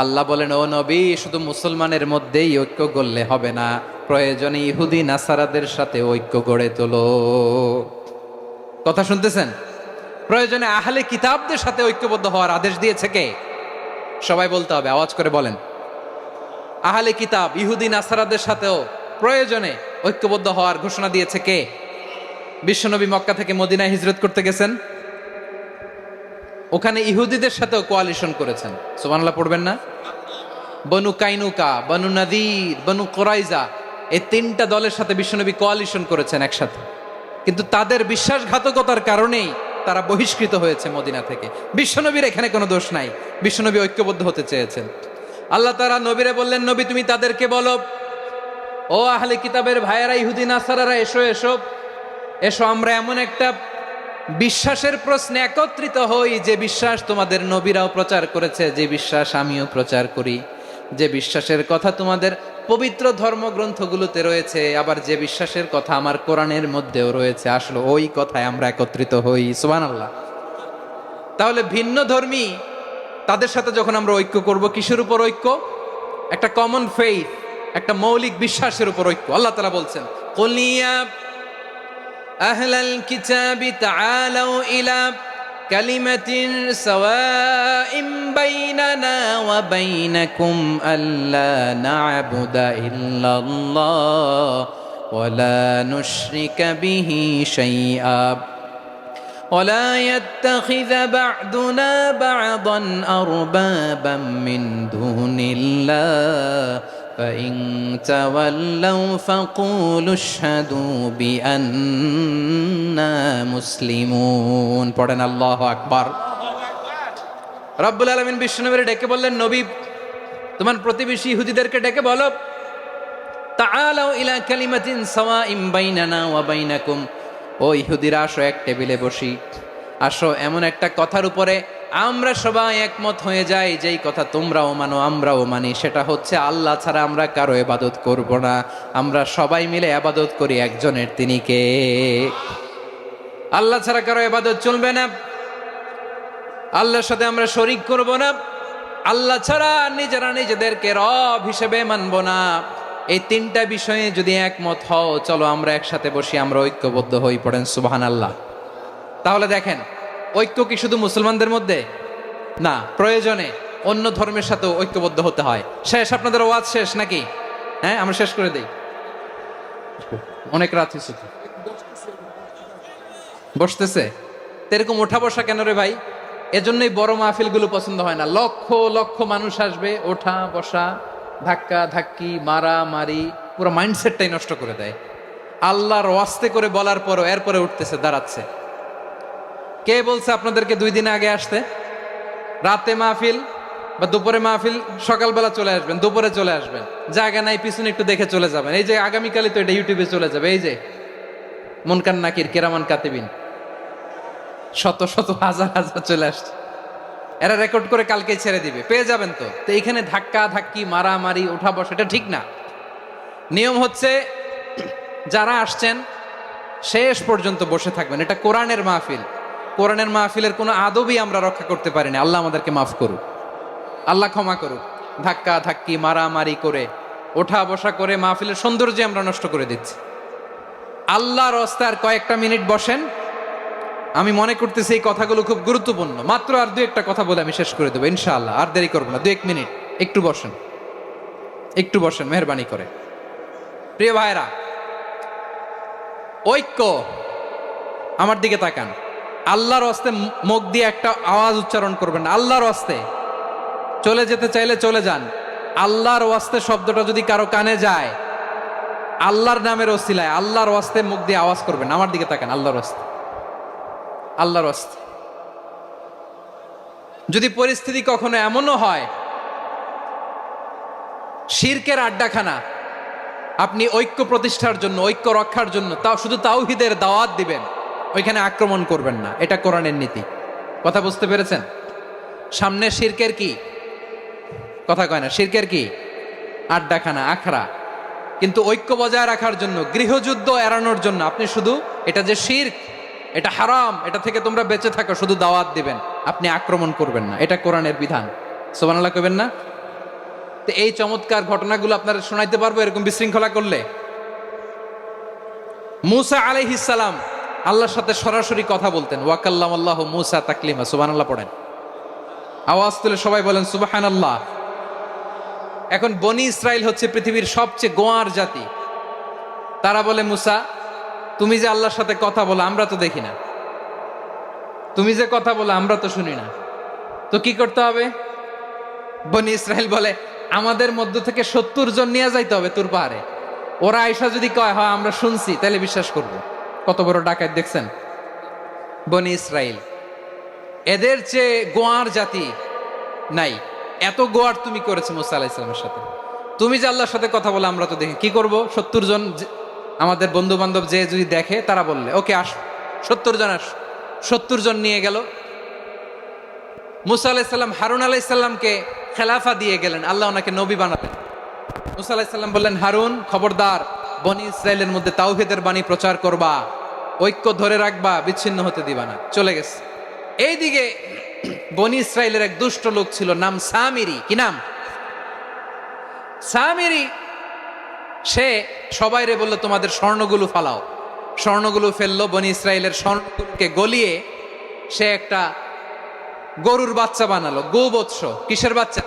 S2: আল্লাহ বলেন, ও নবী, শুধু মুসলমানের মধ্যেই ঐক্য গড়লে হবে না, প্রয়োজনে ইহুদি নাসারাদের সাথে ঐক্য গড়ে তোলো। কথা শুনতেছেন? প্রয়োজনে আহলে কিতাবদের সাথে ঐক্যবদ্ধ হওয়ার আদেশ দিয়েছে কে? সবাই বলতে হবে, আওয়াজ করে বলেন। আহলে কিতাব ইহুদি নাসারাদের সাথেও প্রয়োজনে ঐক্যবদ্ধ হওয়ার ঘোষণা দিয়েছে কে? বিশ্বনবী মক্কা থেকে মদিনায় হিজরত করতে গেছেন, ওখানে ইহুদিদের সাথেও কোয়ালিশন করেছেন। সুবহানাল্লাহ পড়বেন না? বনু কাইনুকা, বনু নাদির, বনু কুরাইজা, এই 3টা দলের সাথে বিশ্বনবী কোয়ালিশন করেছেন একসাথে। কিন্তু তাদের বিশ্বাসঘাতকতার কারণেই তারা বহিষ্কৃত হয়েছে মদিনা থেকে। বিশ্বনবীর এখানে কোনো দোষ নাই, বিশ্বনবী ঐক্যবদ্ধ হতে চেয়েছেন। আল্লাহ তাআলা নবীরে বললেন, নবী তুমি তাদেরকে বলো, ও আহলে কিতাবের ভাইয়েরা, ইহুদি নাসারারা, এসো এসো এসো, আমরা এমন একটা বিশ্বাসের প্রশ্নে একত্রিত হই, যে বিশ্বাস তোমাদের নবীরাও প্রচার করেছে, যে বিশ্বাস আমিও প্রচার করি, যে বিশ্বাসের কথা তোমাদের পবিত্র ধর্মগ্রন্থগুলোতে রয়েছে, আবার যে বিশ্বাসের কথা আমার কোরআনের মধ্যেও রয়েছে, আসলে ওই কথায় আমরা একত্রিত হই। সুবহানাল্লাহ। তাহলে ভিন্ন ধর্মী তাদের সাথে যখন আমরা ঐক্য করব, কিসের উপর ঐক্য? একটা কমন ফেইথ, একটা মৌলিক বিশ্বাসের উপর ঐক্য। আল্লাহ তাআলা বলছেন, কুল ইয়া আহলাল কিতাবি তাআলাউ ইলা কালিমাতিন সাওয়াইম বাইনানা ওয়া বাইনাকুম আল্লা না'বুদা ইল্লাল্লাহ ওয়া লা নুশরিকা বিহি শাইআ ولا يتخذ بعضنا بعضا أربابا من دون الله فإن تولوا فقولوا اشهدوا بأننا مسلمون পড়েন আল্লাহু আকবার। রব্বুল আলামিন বিশ্বনবীকে ডেকে বললেন, নবী তোমার প্রতিবেশী ইহুদিদেরকে ডেকে বলো, তাআলাউ ইলা কালিমাতিন সাওয়াইম বাইনানা ওয়া বাইনাকুম, ও ইহুদিরা আসো এক টেবিলে বসি, আসো এমন একটা কথার উপরে আমরা সবাই একমত হয়ে যাই, যেই কথা তোমরাও মানো আমরাও মানি, সেটা হচ্ছে আল্লাহ ছাড়া আমরা কারো ইবাদত করব না, আমরা সবাই মিলে ইবাদত করি একজনের, তিনি কে? আল্লাহ ছাড়া কারো ইবাদত চলবে না, আল্লাহর সাথে আমরা শরীক করব না, আল্লাহ ছাড়া নিজেরা নিজেদেরকে রব হিসেবে মানব না। এই তিনটা বিষয়ে যদি একমত হও, চলো আমরা একসাথে বসি, আমরা ঐক্যবদ্ধ হই। পড়েন সুবহানাল্লাহ। তাহলে দেখেন, ঐক্য কি শুধু মুসলমানদের মধ্যে না, প্রয়োজনে অন্য ধর্মের সাথে ঐক্যবদ্ধ হতে হয়। শেষ, আপনাদের ওয়াজ শেষ নাকি? হ্যাঁ, আমরা শেষ করে দেই, অনেক রাত হয়েছে। বসতেছে এরকম ওঠা বসা কেন রে ভাই? এজন্যই বড় মাহফিলগুলো পছন্দ হয় না। লক্ষ লক্ষ মানুষ আসবে, ওঠা বসা, ধাক্কা ধাক্কি, মারা মারি, পুরো মাইন্ডসেটটাই নষ্ট করে দেয়। আল্লাহর ওয়াস্তে করে বলার পরও এরপরে উঠতেছে, দাঁড়াচ্ছে। কে বলছে আপনাদেরকে 2 দিন আগে আসতে? রাতে মাহফিল বা দুপুরে মাহফিল, সকালবেলা চলে আসবেন, দুপুরে চলে আসবেন, জায়গা নাই পিছনে একটু দেখে চলে যাবেন। এই যে আগামীকালই তো এটা ইউটিউবে চলে যাবে, এই যে মুনকার নাকির কেরামান কাতিবিন, শত শত হাজার হাজার চলে আসছে, এরা রেকর্ড করে কালকে ছেড়ে দিবে, পেয়ে যাবেন। তো এইখানে ধাক্কা ধাক্কি, মারামারি, ওঠা বসা, এটা ঠিক না। নিয়ম হচ্ছে যারা আসছেন শেষ পর্যন্ত বসে থাকবেন। এটা কোরআনের মাহফিল, কোরআনের মাহফিলের কোনো আদবই আমরা রক্ষা করতে পারিনি। আল্লাহ আমাদেরকে মাফ করুক, আল্লাহ ক্ষমা করুক। ধাক্কা ধাক্কি, মারামারি করে, ওঠা বসা করে মাহফিলের সৌন্দর্য আমরা নষ্ট করে দিচ্ছি। আল্লাহর রাস্তায় আর কয়েকটা মিনিট বসেন। আমি মনে করতেছি এই কথাগুলো খুব গুরুত্বপূর্ণ। মাত্র আর 2-1টা কথা বলে আমি শেষ করে দেবো ইনশাআল্লাহ, আর দেরি করবো না। 2-1 মিনিট একটু বসেন, একটু বসেন মেহরবানি করে। প্রিয় ভাইরা, ঐক্য, আমার দিকে তাকান। আল্লাহর ওয়াস্তে মুখ দিয়ে একটা আওয়াজ উচ্চারণ করবেন না। আল্লাহর ওয়াস্তে চলে যেতে চাইলে চলে যান। আল্লাহর ওয়াস্তে শব্দটা যদি কারো কানে যায়, আল্লাহর নামের ওসিলায় আল্লাহর ওয়াস্তে মুখ দিয়ে আওয়াজ করবেন। আমার দিকে তাকান, আল্লাহর ওয়াস্তে, আল্লাহর ওয়াস্তে। যদি পরিস্থিতি কখনো এমনও হয় শিরকের আড্ডাখানা, আপনি ঐক্য প্রতিষ্ঠার জন্য, ঐক্য রক্ষার জন্য তাও শুধু তাওহীদের দাওয়াত দিবেন, ওইখানে আক্রমণ করবেন না। এটা কোরআনের নীতি। কথা বুঝতে পেরেছেন? সামনে শিরকের কি কথা কয় না, শিরকের কি আড্ডাখানা, আখড়া। কিন্তু ঐক্য বজায় রাখার জন্য, গৃহযুদ্ধ এড়ানোর জন্য আপনি শুধু এটা যে শিরক, এটা হারাম, এটা থেকে তোমরা বেঁচে থাকো, শুধু দাওয়াত দিবেন, আপনি আক্রমণ করবেন না। এটা কোরআনের বিধান। সুবহানাল্লাহ কইবেন না? তো এই চমৎকার ঘটনাগুলো আপনারা শোনাইতে পারবো এরকম বিশৃঙ্খলা করলে। মূসা আলাইহিস সালাম আল্লাহর সাথে সরাসরি কথা বলতেন। ওয়াকাল্লামাল্লাহু মূসা তাকলিমা। সুবহানাল্লাহ পড়েন, আওয়াজ তুলে সবাই বলেন সুবহানাল্লাহ। এখন বনি ইসরাইল হচ্ছে পৃথিবীর সবচেয়ে গোয়ার জাতি। তারা বলে, মূসা তুমি যে আল্লাহর সাথে কথা বলো আমরা তো দেখি না, তুমি যে কথা বলো আমরা তো শুনি না, তো কি করতে হবে? বনি ইসরাইল বলে, আমাদের মধ্য থেকে 70 জন নিয়ে যাইতে হবে তুর পাহাড়ে। ওরা আয়সা যদি কয় হয় আমরা শুনছি, তাহলে বিশ্বাস করব। কত বড় ডাকাত দেখছেন বনি ইসরাইল। এদের চেয়ে গোয়ার জাতি নাই। এত গোয়ার তুমি করেছো মুসা আলাইহিস সালামের সাথে। তুমি যে আল্লাহর সাথে কথা বলে আমরা তো দেখি, কি করব? 70 জন আমাদের বন্ধু বান্ধব যে যদি দেখে, তারা বললে ওকে আস, 70 জন আস। 70 জন নিয়ে গেল। মুসা আলাইহিস সালাম হারুন আলাইহিস সালামকে খেলাফা দিয়ে গেলেন, আল্লাহ ওনাকে নবী বানালেন। মুসা আলাইহিস সালাম বললেন, হারুন খবরদার, বনি ইসরায়েলের মধ্যে তাওহীদের বাণী প্রচার করবা, ঐক্য ধরে রাখবা, বিচ্ছিন্ন হতে দিবা না। চলে গেছে। এইদিকে বনি ইসরায়েলের এক দুষ্ট লোক ছিল, নাম সামিরি। কি নাম? সামিরি। সে সবাইরে বলল, তোমাদের স্বর্ণগুলো ফালাও। স্বর্ণগুলো ফেললো, বনি ইসরায়েলের স্বর্ণগুলোকে গলিয়ে সে একটা গরুর বাচ্চা বানালো, গোবৎস। কিসের বাচ্চা?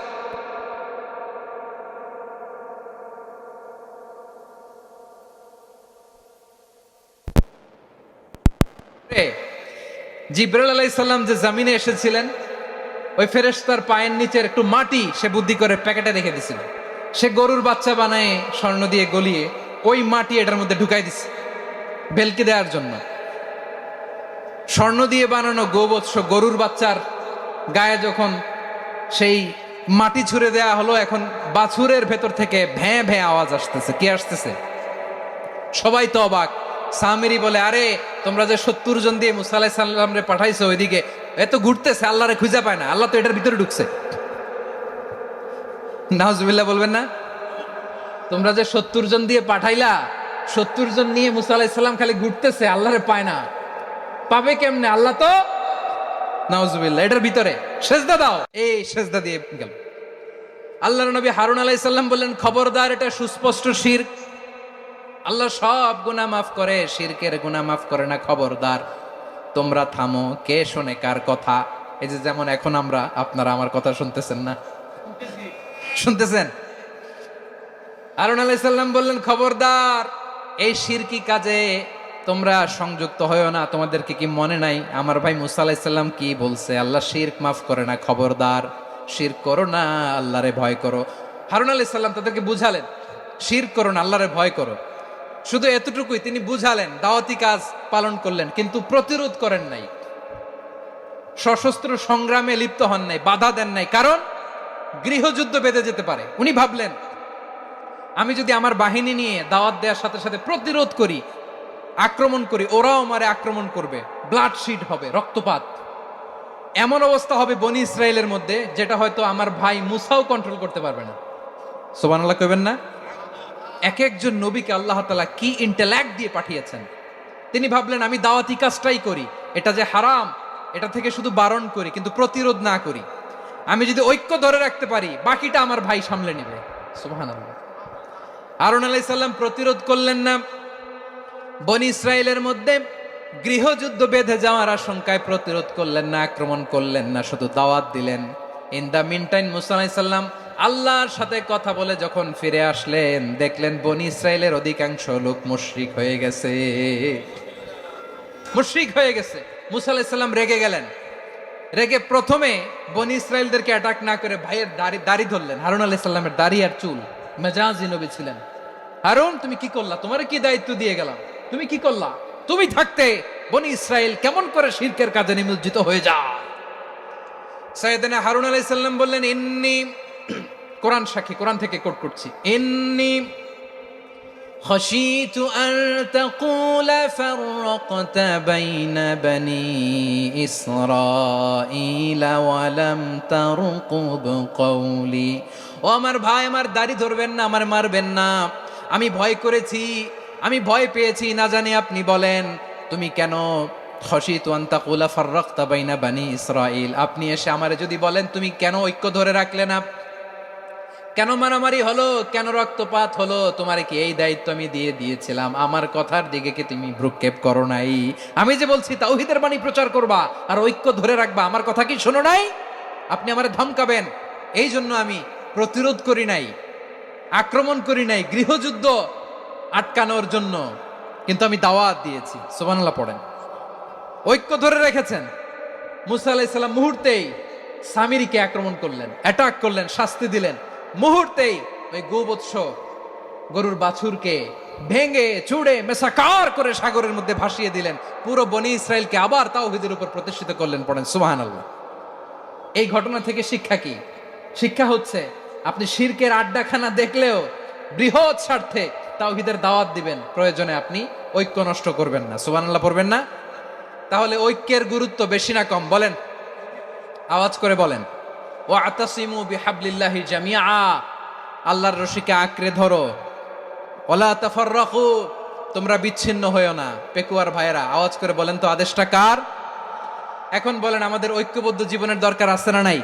S2: জিব্রাইল আলাইহিস সালাম যে জামিনে এসেছিলেন, ওই ফেরেশতার পায়ের নিচের একটু মাটি সে বুদ্ধি করে প্যাকেটে রেখে দিছিল। সে গরুর বাচ্চা বানায় স্বর্ণ দিয়ে গলিয়ে ওই মাটি এটার মধ্যে ঢুকাই দিছে ভেলকি দেওয়ার জন্য। স্বর্ণ দিয়ে বানানো গোবৎস গরুর বাচ্চার গায়ে যখন সেই মাটি ছুঁড়ে দেয়া হলো, এখন বাছুরের ভেতর থেকে ভ্যাঁ ভ্যাঁ আওয়াজ আসতেছে। কি আসতেছে? সবাই তো অবাক। সামিরি বলে, আরে তোমরা যে 70 জন দিয়ে মুসা আলাইহিস সালাম রে পাঠাইছো, ওইদিকে এত ঘুরতেছে, আল্লাহরে খুঁজে পায় না, আল্লাহ তো এটার ভিতরে ঢুকছে। নাউজুবিল্লাহ বলবেন না? তোমরা যে 70 জন দিয়ে পাঠাইলা, 70 জন নিয়ে মুসা আলাইহিস সালাম খালি ঘুরতেছে, আল্লাহরে পায় না। পাবে কেমনে? আল্লাহ তো, নাউজুবিল্লাহ, এটার ভিতরে সেজদা দাও। এই সেজদা দিয়ে গেল। আল্লাহর নবী হারুন আলাইহিস সালাম বললেন, খবরদার, এটা সুস্পষ্ট শিরক। আল্লাহ সব গুনাহ মাফ করে, শিরকের গুনাহ মাফ করে না। খবরদার, তোমরা থামো। কে শোনে কার কথা? এই যে যেমন এখন আপনারা আমার কথা শুনতেছেন না? শুনতেছেন? হারুন আলাইহিস সালাম বললেন, খবরদার, এই শিরকি কাজে তোমরা সংযুক্ত হয়ো না। তোমাদেরকে কি মনে নাই আমার ভাই মুসা আলাইহিস সালাম কি বলছে? আল্লাহ শিরক মাফ করে না। খবরদার, শিরক করো না, আল্লাহরে ভয় করো। হারুন আলাইহিস সালাম তাদেরকে বুঝালেন, শিরক করো না, আল্লাহরে ভয় করো। শুধু এতটুকুই তিনি বুঝালেন, দাওয়াতি কাজ পালন করলেন, কিন্তু প্রতিরোধ করেন নাই, সশস্ত্র সংগ্রামে লিপ্ত হন নাই, বাধা দেন নাই। কারণ গৃহযুদ্ধ বেঁধে যেতে পারে। উনি ভাবলেন, আমি যদি আমার বাহিনী নিয়ে দাওয়াত দেওয়ার সাথে সাথে প্রতিরোধ করি, আক্রমণ করি, ওরাও আমারে আক্রমণ করবে, ব্লাডশিড হবে, রক্তপাত। এমন অবস্থা হবে বনি ইসরায়েলের মধ্যে, যেটা হয়তো আমার ভাই মুসাও কন্ট্রোল করতে পারবে না। সুবহানাল্লাহ কইবেন না? এক একজন নবীকে আল্লাহ তাআলা কি ইন্টেলেক্ট দিয়ে পাঠিয়েছেন। তিনি ভাবলেন, আমি দাওয়াতি কাজটাই করি, এটা যে হারাম এটা থেকে শুধু বারণ করি, কিন্তু প্রতিরোধ না করি। আমি যদি ঐক্য ধরে রাখতে পারি, বাকিটা আমার ভাই সামলে নেবে। সুবহানাল্লাহ। হারুন আলাইহিস সালাম প্রতিরোধ করলেন না। বনি ইসরায়েলের মধ্যে গৃহযুদ্ধ বেঁধে যাওয়ার আশঙ্কায় প্রতিরোধ করলেন না, আক্রমণ করলেন না, শুধু দাওয়াত দিলেন। ইন দা মিন টাইম মুসা আলাইহিস সালাম আল্লাহর সাথে কথা বলে যখন ফিরে আসলেন, দেখলেন বনি ইসরায়েলের অধিকাংশ লোক মুশরিক হয়ে গেছে। মুশরিক হয়ে গেছে। মুসা আলাইহিস সালাম রেগে গেলেন। রেগে প্রথমে বনি ইসরায়েলদেরকে অ্যাটাক না করে ভাইয়ের দাড়ি ধরলেন। হারুন আলাইহিস সালামের দাড়ি আর চুল। মেজাজি নবী ছিলেন। হারুন, তুমি কি করলা? তোমার কি দায়িত্ব দিয়ে গেলাম, তুমি কি করলা? তুমি থাকতে বনি ইসরায়েল কেমন করে শিরকের কাজে নিমজ্জিত হয়ে যায়? সাইয়েদনা হারুন আলাইহিস সালাম বললেন, ইন্নী, কোরআন সাক্ষী, কোরআন থেকে কোট করছি, ইন্নী খাশিতু আন তাকুলা ফাররাকতা বাইনা বনি ইসরাঈলা ওয়া লাম তারকুব কওলি। ও আমার ভাই, আমার দাড়ি ধরবেন না, আমার মারবেন না। আমি ভয় করেছি, আমি ভয় পেয়েছি, না জানি আপনি বলেন তুমি কেন খাশিতু আন তাকুলা ফাররাকতা বাইনা বনি ইসরাঈল। আপনি এসে আমারে যদি বলেন তুমি কেন ঐক্য ধরে রাখলে না, কেন মারামারি হলো, কেন রক্তপাত হলো, তোমারে কি এই দায়িত্ব আমি দিয়ে দিয়েছিলাম? আমার কথার দিকে কি তুমি ভ্রুক্ষেপ করো নাই? আমি যে বলছি তাওহীদের বাণী প্রচার করবা আর ঐক্য ধরে রাখবা, আমার কথা কি শোনো নাই? আপনি আমারে ধমকাবেন, এই জন্য আমি প্রতিরোধ করি নাই, আক্রমণ করি নাই, গৃহযুদ্ধ আটকানোর জন্য, কিন্তু আমি দাওয়াত দিয়েছি। সুবহানাল্লাহ পড়েন। ঐক্য ধরে রেখেছেন। মুসা আলাইহিস সালাম মুহূর্তেই সামিরিকে আক্রমণ করলেন, অ্যাটাক করলেন, শাস্তি দিলেন। মুহূর্তেই ওই গোবৎস গরুর বাছুরকে ভেঙে চুড়ে মেসাকার করে সাগরের মধ্যে ভাসিয়ে দিলেন। পুরো বনি ইসরায়েলকে আবার তাওহীদের উপর প্রতিষ্ঠিত করলেন। পড়েন সুবহানাল্লাহ। এই ঘটনা থেকে শিক্ষা কি? শিক্ষা হচ্ছে, আপনি শিরকের আড্ডাখানা দেখলেও বৃহৎ স্বার্থে তাওহীদের দাওয়াত দিবেন, প্রয়োজনে আপনি ঐক্য নষ্ট করবেন না। সুবহানাল্লাহ পড়বেন না? তাহলে ঐক্যের গুরুত্ব বেশি না কম? বলেন, আওয়াজ করে বলেন। ওয়াতাসিমু বিহাবলিল্লাহি জামিআ, আল্লাহর রশিকে আঁকড়ে ধরো। ওয়ালা তাফাররাকু, তোমরা বিচ্ছিন্ন হয়েও না। পেকুয়ার ভাইয়েরা আওয়াজ করে বলেন তো আদেশটা কার? এখন বলেন আমাদের ঐক্যবদ্ধ জীবনের দরকার আছে না নাই?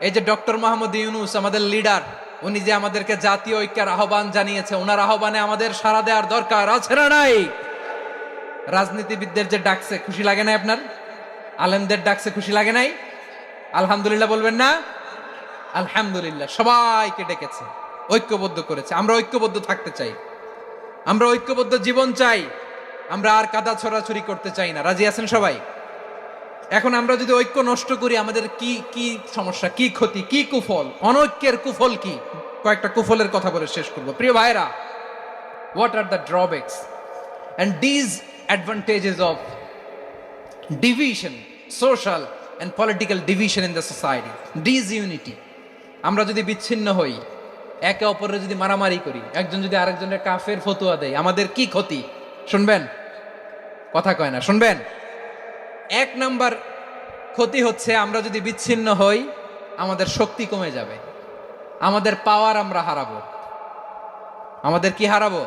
S2: এই যে ডক্টর মোহাম্মদ ইউনূস আমাদের লিডার, উনি যে আমাদেরকে জাতীয় ঐক্যের আহ্বান জানিয়েছে, ওনার আহ্বানে আমাদের সাড়া দেওয়ার দরকার আছে না নাই? রাজনীতিবিদদের যে ডাকছে খুশি লাগে নাই আপনার? আলেমদের ডাকছে খুশি লাগে নাই? আলহামদুলিল্লাহ বলবেন না? আলহামদুলিল্লাহ, সবাইকে ডেকেছে, ঐক্যবদ্ধ করেছে। আমরা ঐক্যবদ্ধ থাকতে চাই, আমরা ঐক্যবদ্ধ জীবন চাই, আমরা আর কাদা ছড়াছড়ি করতে চাই না। রাজি আছেন সবাই? এখন আমরা যদি ঐক্য নষ্ট করি আমাদের কি কি সমস্যা, কি ক্ষতি, কি কুফল? অনৈক্যের কুফল কি? কয়েকটা কুফলের কথা বলে শেষ করব। প্রিয় ভাইরা, what are the drawbacks and disadvantages of division, social and political division in the society? Disunity. আমরা যদি বিচ্ছিন্ন হই, একে অপরের যদি মারামারি করি, একজন যদি আরেকজনের কাফের ফতোয়া দেয়, আমাদের কি ক্ষতি? শুনবেন? কথা কয় না, শুনবেন? এক নাম্বার ক্ষতি হচ্ছে আমরা যদি বিচ্ছিন্ন হই, আমাদের শক্তি কমে যাবে, আমাদের পাওয়ার আমরা হারাবো। আমাদের কি হারাবো?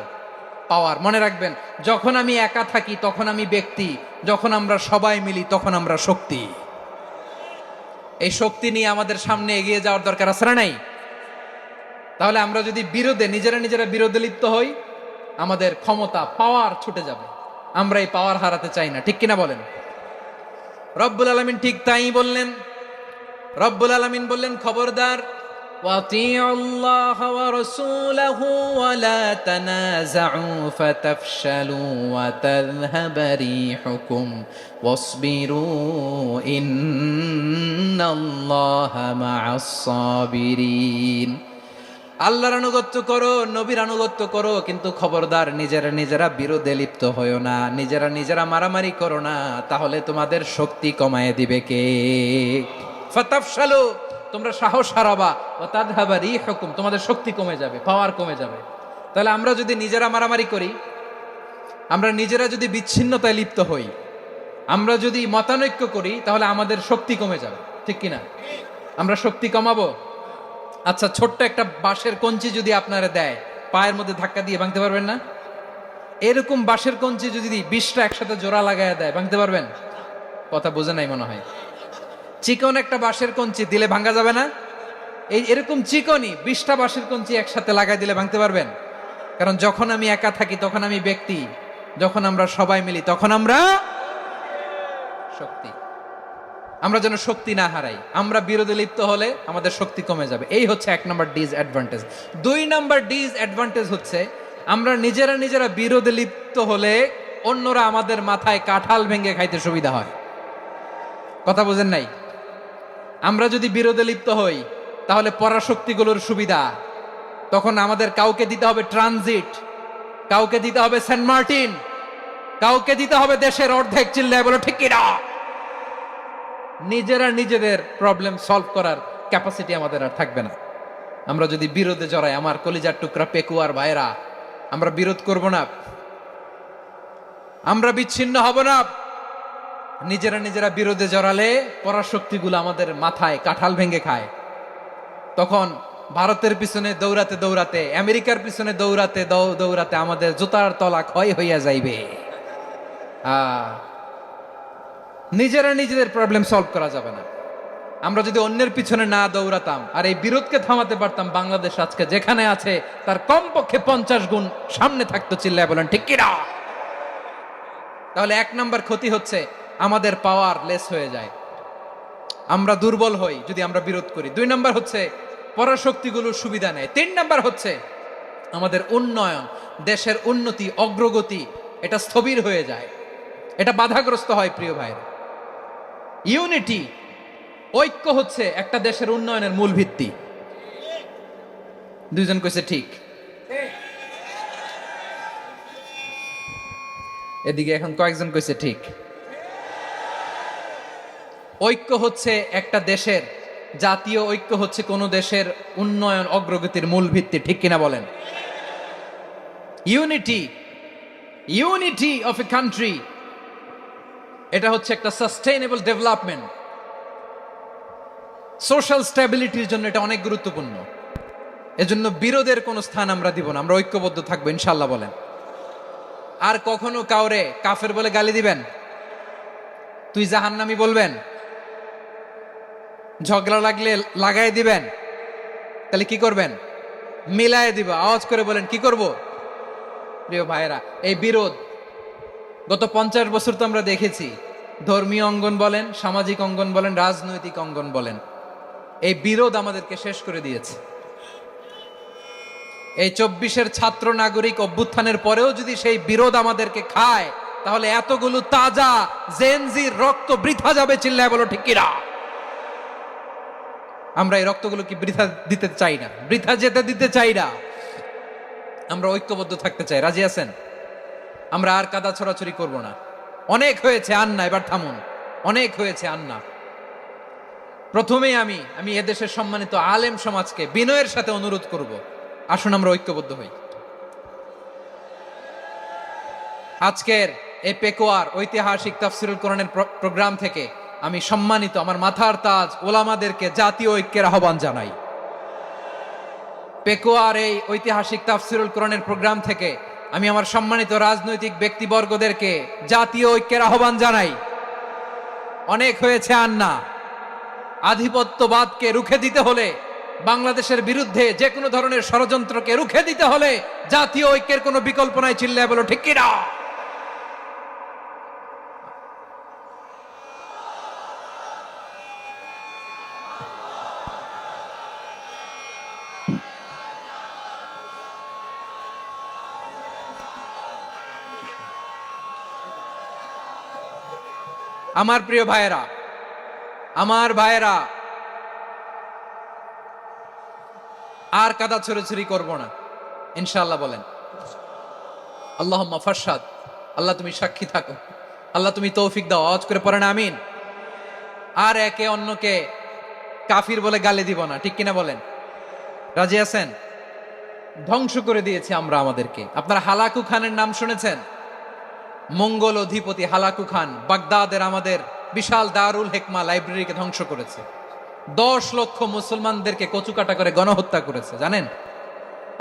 S2: পাওয়ার। মনে রাখবেন, যখন আমি একা থাকি তখন আমি ব্যক্তি, যখন আমরা সবাই মিলি তখন আমরা শক্তি। এই শক্তি নিয়ে আমাদের সামনে এগিয়ে যাওয়ার দরকার আছে না নাই? তাহলে আমরা যদি নিজেরা বিরোধে লিপ্ত হই, আমাদের ক্ষমতা, পাওয়ার ছুটে যাবে। আমরা এই পাওয়ার হারাতে চাই না, ঠিক কিনা বলেন? রব্বুল আলামিন ঠিক তাই বললেন। রব্বুল আলামিন বললেন, খবরদার, وَأَطِيعُوا اللَّهَ وَرَسُولَهُ وَلَا تَنَازَعُوا فَتَفْشَلُوا وَتَذْهَبَ رِيحُكُمْ وَاصْبِرُوا إِنَّ اللَّهَ مَعَ الصَّابِرِينَ। আল্লাহর আনুগত্য করো, নবীর আনুগত্য করো, কিন্তু খবরদার নিজেরা বিরোধে লিপ্ত হয়ো না, নিজেরা মারামারি করো না, তাহলে তোমাদের শক্তি কমায় দিবে কে? ফাতাফশালু, তোমরা সাহস হারাবা, ওয়া তাযহাবা রিহুকুম, তোমাদের শক্তি কমে যাবে, পাওয়ার কমে যাবে। তাহলে আমরা যদি নিজেরা মারামারি করি, আমরা নিজেরা যদি বিচ্ছিন্নতায় লিপ্ত হই, আমরা যদি মতানৈক্য করি, তাহলে আমাদের শক্তি কমে যাবে, ঠিক কিনা? আমরা শক্তি কমাবো। আচ্ছা, ছোট্ট একটা বাঁশের কঞ্চি যদি আপনারা দেয়, পায়ের মধ্যে ধাক্কা দিয়ে ভাঙতে পারবেন না? এরকম বাঁশের কঞ্চি যদি 20টা একসাথে জোড়া লাগায় দেয়, ভাঙতে পারবেন? কথা বোঝে নাই মনে হয়। চিকন একটা বাঁশের কঞ্চি দিলে ভাঙা যাবে না? এরকম চিকনই 20টা বাঁশের কঞ্চি একসাথে লাগাই দিলে ভাঙতে পারবেন? কারণ যখন আমি একা থাকি তখন আমি ব্যক্তি, যখন আমরা সবাই মিলি তখন আমরা শক্তি। আমরা যেন শক্তি না হারাই। আমরা বিরোধে লিপ্ত হলে আমাদের শক্তি কমে যাবে। এই হচ্ছে 1 নাম্বার ডিসঅ্যাডভান্টেজ। 2 নাম্বার ডিসঅ্যাডভান্টেজ হচ্ছে আমরা নিজেরা বিরোধে লিপ্ত হলে অন্যরা আমাদের মাথায় কাঁঠাল ভেঙে খাইতে সুবিধা হয়। কথা বোঝেন নাই? আমরা যদি বিরোধে লিপ্ত হই তাহলে পরাশক্তিগুলোর সুবিধা, তখন আমাদের কাউকে দিতে হবে ট্রানজিট, কাউকে দিতে হবে সেন্ট মার্টিন, কাউকে দিতে হবে দেশের অর্ধেক। চিল্লায় বলো ঠিক কিনা? নিজেদের প্রবলেম সলভ করার ক্যাপাসিটি আমাদের আর থাকবে না। আমরা যদি বিরোধে জড়াই, আমার কলিজার টুকরা পেকুয়ার ভাইরা, আমরা বিরোধ করব না, আমরা বিচ্ছিন্ন হব না। নিজেরা বিরোধে জড়ালে পরাশক্তিগুলো আমাদের মাথায় কাঁঠাল ভেঙে খায়। তখন ভারতের পিছনে দৌড়াতে, আমেরিকার পিছনে দৌড়াতে আমাদের জুতার তলা ক্ষয় হইয়া যাইবে। নিজেদের প্রবলেম সলভ করা যাবে না। আমরা যদি অন্যের পিছনে না দৌড়াতাম আর এই বিরোধকে থামাতে পারতাম, বাংলাদেশ আজকে যেখানে আছে তার কমপক্ষে 50 গুণ সামনে থাকতো। চিল্লায় বলেন ঠিক কিনা? তাহলে 1 নাম্বার ক্ষতি হচ্ছে আমাদের পাওয়ার লেস হয়ে যায়, আমরা দুর্বল হই যদি আমরা বিরোধ করি। 2 নাম্বার হচ্ছে পরাশক্তিগুলোর সুবিধা নেয়। 3 নাম্বার হচ্ছে আমাদের উন্নয়ন, দেশের উন্নতি, অগ্রগতি, এটা স্থবির হয়ে যায়, এটা বাধাগ্রস্ত হয়। প্রিয় ভাইরা, ইউনিটি, ঐক্য হচ্ছে একটা দেশের উন্নয়নের মূল ভিত্তি। 2 জন কইছে ঠিক। এদিকে এখন কয়েকজন কইছে ঠিক। ঐক্য হচ্ছে একটা দেশের, জাতীয় ঐক্য হচ্ছে কোন দেশের উন্নয়ন, অগ্রগতির মূল ভিত্তি, ঠিক কিনা বলেন? ইউনিটি অফ এ কান্ট্রি, এটা হচ্ছে একটা সাস্টেইনেবল ডেভেলপমেন্ট, সোশ্যাল স্ট্যাবিলিটির জন্য এটা অনেক গুরুত্বপূর্ণ। এজন্য বিরোধের কোনো স্থান আমরা দিব না, আমরা ঐক্যবদ্ধ থাকবো ইনশাল্লাহ বলেন। আর কখনো কাউরে কাফের বলে গালি দিবেন, তুই জাহান্নামী বলবেন, ঝগড়া লাগলে লাগাই দিবেন, তাহলে কি করবেন? মিলায় দিব। আওয়াজ করে বলেন কি করব? প্রিয় ভাইয়েরা, এই বিরোধ গত 50 বছর তো আমরা দেখেছি, ধর্মীয় অঙ্গন বলেন, সামাজিক অঙ্গন বলেন, রাজনৈতিক অঙ্গন বলেন, এই বিরোধ আমাদেরকে শেষ করে দিয়েছে। এই 24-এর ছাত্র নাগরিক অভ্যুত্থানের পরেও যদি সেই বিরোধ আমাদেরকে খায়, তাহলে এতগুলো তাজা জেনজির রক্ত বৃথা যাবে। চিল্লায় বলো ঠিক কিনা? আমরা এই রক্তগুলো কি বৃথা দিতে চাই না, বৃথা যেতে দিতে চাই না। আমরা ঐক্যবদ্ধ থাকতে চাই। রাজি আছেন? আমরা আর কাদা ছড়াছড়ি করব না। অনেক হয়েছে, আন্না, এবার থামুন। অনেক হয়েছে, আন্না। প্রথমেই আমি এদেশের সম্মানিত আলেম সমাজকে বিনয়ের সাথে অনুরোধ করব, আসুন আমরা ঐক্যবদ্ধ হই। আজকের এই পেকুয়ার ঐতিহাসিক তাফসিরুল কোরআনের প্রোগ্রাম থেকে আমি সম্মানিত আমার মাথার তাজ ওলামাদেরকে জাতীয় ঐক্যের আহ্বান জানাই। পেকুয়ার এই ঐতিহাসিক তাফসিরুল কোরআনের প্রোগ্রাম থেকে আমি আমার সম্মানিত রাজনৈতিক ব্যক্তিবর্গদেরকে জাতীয় ঐক্যের আহ্বান জানাই। অনেক হয়েছে, আন্না। আধিপত্যবাদকে রুখে দিতে হলে, বাংলাদেশের বিরুদ্ধে যে কোনো ধরনের ষড়যন্ত্রকে রুখে দিতে হলে জাতীয় ঐক্যের কোনো বিকল্প নাই। চিল্লায় বলো ঠিক কিনা? আমার প্রিয় ভাইয়েরা, আমার ভাইয়েরা, আর কাদা ছড়াছড়ি করব না ইনশাআল্লাহ বলেন। আল্লাহুম্মা ফারশাদ। আল্লাহ তুমি সাক্ষী থাকো, আল্লাহ তুমি তৌফিক দাও। আওয়াজ করে পড়েন আমিন। আর একে অন্যকে কাফির বলে গালি দিব না, ঠিক কিনা বলেন? রাজি আছেন? ধ্বংস করে দিয়েছি আমরা আমাদেরকে। আপনারা হালাকু খানের নাম শুনেছেন? মঙ্গল অধিপতি হালাকু খান বাগদাদের আমাদের বিশাল দারুল হেকমা লাইব্রেরিকে ধ্বংস করেছে। 10 লক্ষ মুসলমানদেরকে কচুকাটা করে গণহত্যা করেছে। জানেন,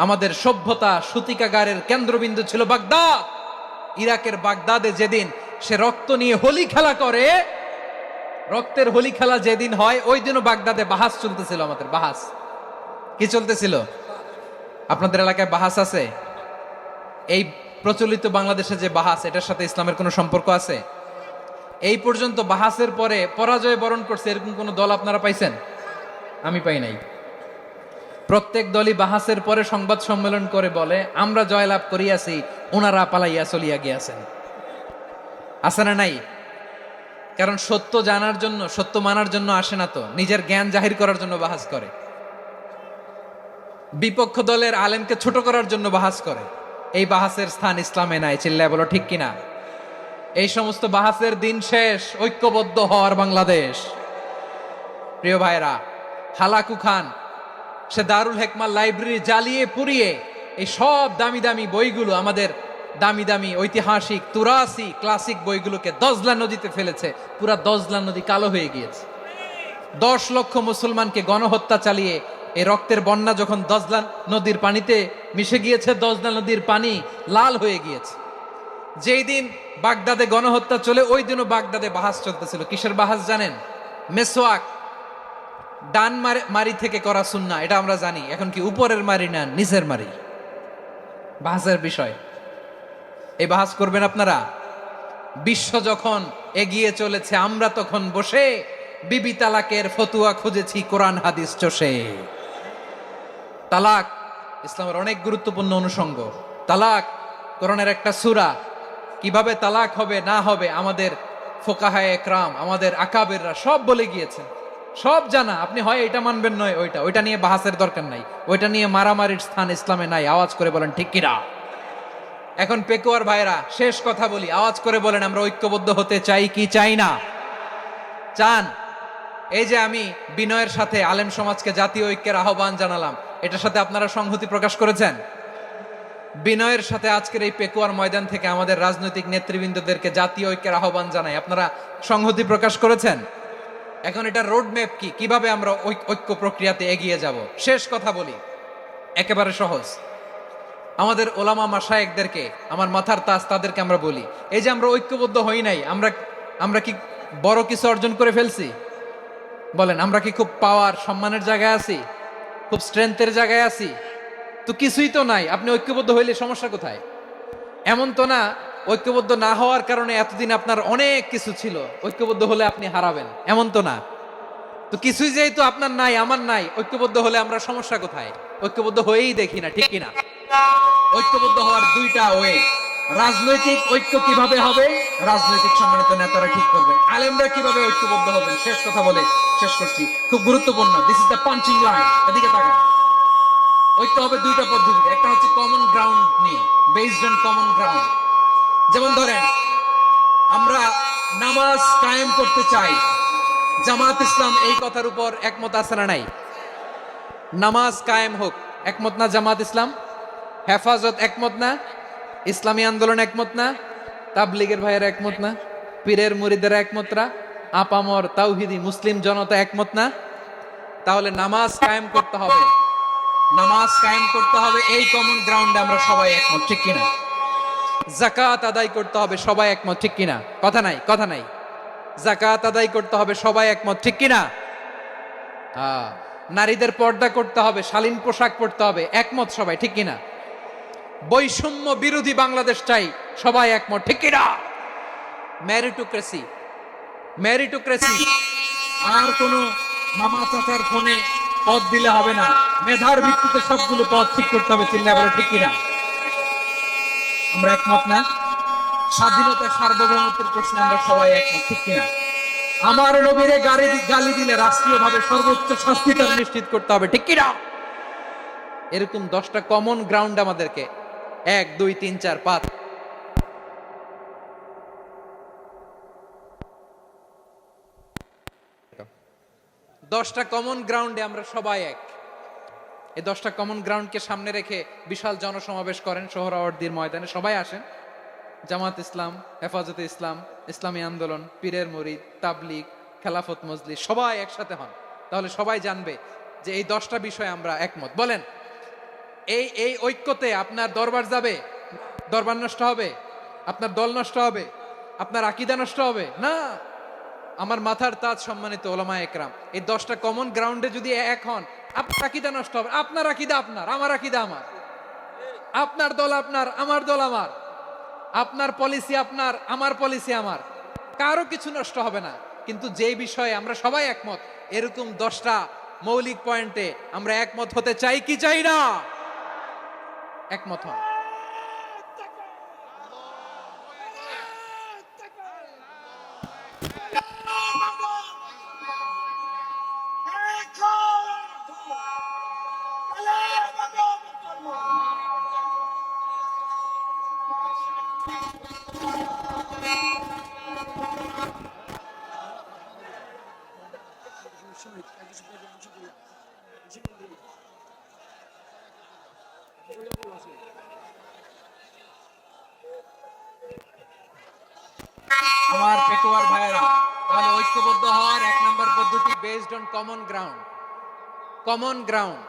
S2: আমাদের সভ্যতা সূতিকাগারের কেন্দ্রবিন্দু ছিল বাগদাদ। ইরাকের বাগদাদে যেদিন সে রক্ত নিয়ে হোলি খেলা করে, রক্তের হোলি খেলা যেদিন হয়, ওই দিনও বাগদাদে বাহাস চলতেছিল। আমাদের বাহাস কি চলতেছিল? আপনাদের এলাকায় বাহাস আছে? এই প্রচলিত বাংলাদেশে যে বাহাস, এটার সাথে ইসলামের কোনো সম্পর্ক আছে? এই পর্যন্ত বাহাসের পরে পরাজয় বরণ করছে এরকম কোন দল আপনারা পাইছেন? আমি পাই নাই। প্রত্যেক দলই বাহাসের পরে সংবাদ সম্মেলন করে বলে, আমরা জয়লাভ করিয়াছি, ওনারা পালাইয়া চলিয়া গিয়াছেন। আছে না নাই? কারণ সত্য জানার জন্য, সত্য মানার জন্য আসে না তো, নিজের জ্ঞান জাহির করার জন্য বাহাস করে। বিপক্ষ দলের আলেমকে ছোট করার জন্য বাহাস করে। এই বাহাসের স্থান ইসলামে নাই। চিল্লায় বলো ঠিক কিনা? এই সমস্ত বাহাসের দিন শেষ। ঐক্যবদ্ধ হওয়ার বাংলাদেশ। প্রিয় ভাইরা, হালাকু খান সে দারুল হেকমা লাইব্রেরি জ্বালিয়ে পুড়িয়ে এই সব দামি দামি বইগুলো, আমাদের দামি দামি ঐতিহাসিক তুরাসি ক্লাসিক বইগুলোকে দজলা নদীতে ফেলেছে। পুরা দজলা নদী কালো হয়ে গিয়েছে। 10 লক্ষ মুসলমানকে গণহত্যা চালিয়ে এই রক্তের বন্যা যখন দজলা নদীর পানিতে মিশে গিয়েছে, দজলা নদীর পানি লাল হয়ে গিয়েছে। যেই দিন বাগদাদে গণহত্যা চলে, ওই দিনও বাগদাদে বাহাস চলতেছিল। কিসের বাহাস জানেন? মেসওয়াক, ডান মারি থেকে করা সুন্নাহ, এটা আমরা জানি। এখন কি উপরের মারি না নিচের মারি? বাহাসের বিষয়। এই বাহাস করবেন আপনারা? বিশ্ব যখন এগিয়ে চলেছে, আমরা তখন বসে বিবি তালাকের ফতুয়া খুঁজেছি কোরআন হাদিস চষে। তালাক ইসলামের অনেক গুরুত্বপূর্ণ অনুষঙ্গ। তালাক কোরআনের একটা সূরা। কিভাবে তালাক হবে না হবে আমাদের ফোকাহায়ে একরাম, আমাদের আকাবেররা সব বলে গিয়েছেন, সব জানা। আপনি হয় এটা মানবেন, নয় ওইটা নিয়ে বাহাসের দরকার নাই, ওইটা নিয়ে মারামারির স্থান ইসলামে নাই। আওয়াজ করে বলেন ঠিক কিনা? এখন পেকুয়ার ভাইরা, শেষ কথা বলি, আওয়াজ করে বলেন আমরা ঐক্যবদ্ধ হতে চাই কি চাই না? চান? এই যে আমি বিনয়ের সাথে আলেম সমাজকে জাতীয় ঐক্যের আহ্বান জানালাম, এটার সাথে আপনারা সংহতি প্রকাশ করেছেন? বিনয়ের সাথে আজকের এই পেকুয়ার ময়দান থেকে আমাদের রাজনৈতিক নেতৃবৃন্দদেরকে জাতীয় ঐক্যের আহ্বান জানাই, আপনারা সংহতি প্রকাশ করেছেন? এখন এটা রোড ম্যাপ কি, কিভাবে আমরা ঐক্য প্রক্রিয়াতে এগিয়ে যাব? শেষ কথা বলি, একেবারে সহজ। আমাদের ওলামা মাশায়েখদেরকে, আমার মাথার তাজ তাদেরকে আমরা বলি, এই যে আমরা ঐক্যবদ্ধ হই নাই, আমরা কি বড় কিছু অর্জন করে ফেলছি? বলেন, আমরা কি খুব পাওয়ার সম্মানের জায়গায় আছি? খুব স্ট্রেংথের জায়গায় আছি? তো কিছুই তো নাই। আপনি ঐক্যবদ্ধ হইলে সমস্যা কোথায়? এমন তো না ঐক্যবদ্ধ না হওয়ার কারণে এতদিন আপনার অনেক কিছু ছিল, ঐক্যবদ্ধ হলে আপনি হারাবেন, এমন তো না। তো কিছুই যেহেতু আপনার নাই, আমার নাই, ঐক্যবদ্ধ হলে আমরা সমস্যা কোথায়? ঐক্যবদ্ধ হয়েই দেখি না, ঠিক কিনা? ঐক্যবদ্ধ হওয়ার দুইটা ওয়ে। রাজনৈতিক ঐক্য কিভাবে হবে? রাজনৈতিক সম্মানিত নেতারা ঠিক করবে। আলেমরা কিভাবে ঐক্যবদ্ধ হবেন? শেষ কথা বলে শেষ করছি, খুব গুরুত্বপূর্ণ। This is the punching line. এদিকে তাকান। ঐক্য হবে দুইটা পদ্ধতিতে। একটা হচ্ছে কমন গ্রাউন্ড নিয়ে, বেসড অন কমন গ্রাউন্ড। যেমন ধরেন, আমরা নামাজ কায়েম করতে চাই, জামাত ইসলাম এই কথার উপর একমত আছে না নাই? নামাজ কায়েম হোক, একমত না জামাত ইসলাম? হেফাজত একমত না? ইসলামী আন্দোলন একমত না? তাবলিগের ভাইয়েরা একমত না? পীরের মুরিদেরা একমত না? আপামর তাওহিদি মুসলিম জনতা একমত না? তাহলে নামাজ কায়েম করতে হবে, নামাজ কায়েম করতে হবে, এই কমন গ্রাউন্ডে আমরা সবাই একমত, ঠিক কিনা? যাকাত আদায় করতে হবে, সবাই একমত, ঠিক কিনা? কথা নাই, কথা নাই। যাকাত আদায় করতে হবে, সবাই একমত, ঠিক কিনা? নারীদের পর্দা করতে হবে, শালীন পোশাক পরতে হবে, একমত সবাই, ঠিক কিনা? বৈষম্য বিরোধী বাংলাদেশ চাই, সবাই একমত, ঠিক কিনা? মেরিটোক্রেসি, মেরিটোক্রেসি, আর কোন মামা চাচার ফোনে পদ দিলে হবে না, মেধার ভিত্তিতে সবগুলো পদ ঠিক করতে হবে, চিল্লা বলে ঠিক কিনা? আমরা একমত না? স্বাধীনতা সার্বভৌমত্বের প্রশ্নে আমরা সবাই একমত, ঠিক কিনা? আমার নবীরে গালি দিলে রাষ্ট্রীয়ভাবে সর্বোচ্চ শাস্তি তার নিশ্চিত করতে হবে, ঠিক কিনা? এরকম 10টা কমন গ্রাউন্ড আমাদেরকে, 1 2 3 4 5, 10টা কমন গ্রাউন্ডে আমরা সবাই এক। এই 10টা কমন গ্রাউন্ডকে সামনে রেখে বিশাল জনসমাবেশ করেন সোহরাওয়ার্দীর ময়দানে, সবাই আসেন। জামাত ইসলাম, হেফাজতে ইসলাম, ইসলামী আন্দোলন, পীরের মুরিদ, তাবলিগ, খেলাফত মজলিস, সবাই একসাথে হন। তাহলে সবাই জানবে যে এই 10টা বিষয়ে আমরা একমত। বলেন, এই ঐক্যতে আপনার দরবার যাবে? দরবার নষ্ট হবে? আপনার দল নষ্ট হবে? আপনার আকীদা নষ্ট হবে না। আমার মাথার তাজ সম্মানিত ওলামা একরাম, এই 10টা কমন গ্রাউন্ডে যদি এক হন, আপনার আকীদা নষ্ট হবে? আপনার আকীদা আপনার, আমার আকীদা আমার, আপনার দল আপনার, আমার দল আমার, আপনার পলিসি আপনার, আমার পলিসি আমার, কারো কিছু নষ্ট হবে না। কিন্তু যে বিষয়ে আমরা সবাই একমত, এরকম 10টা মৌলিক পয়েন্টে আমরা একমত হতে চাই কি চাই না? একমত হন। আমার পেটোয়ার ভাইয়েরা, তাহলে ঐক্যবদ্ধ হওয়ার 1 নম্বর পদ্ধতি based on common ground. Common ground,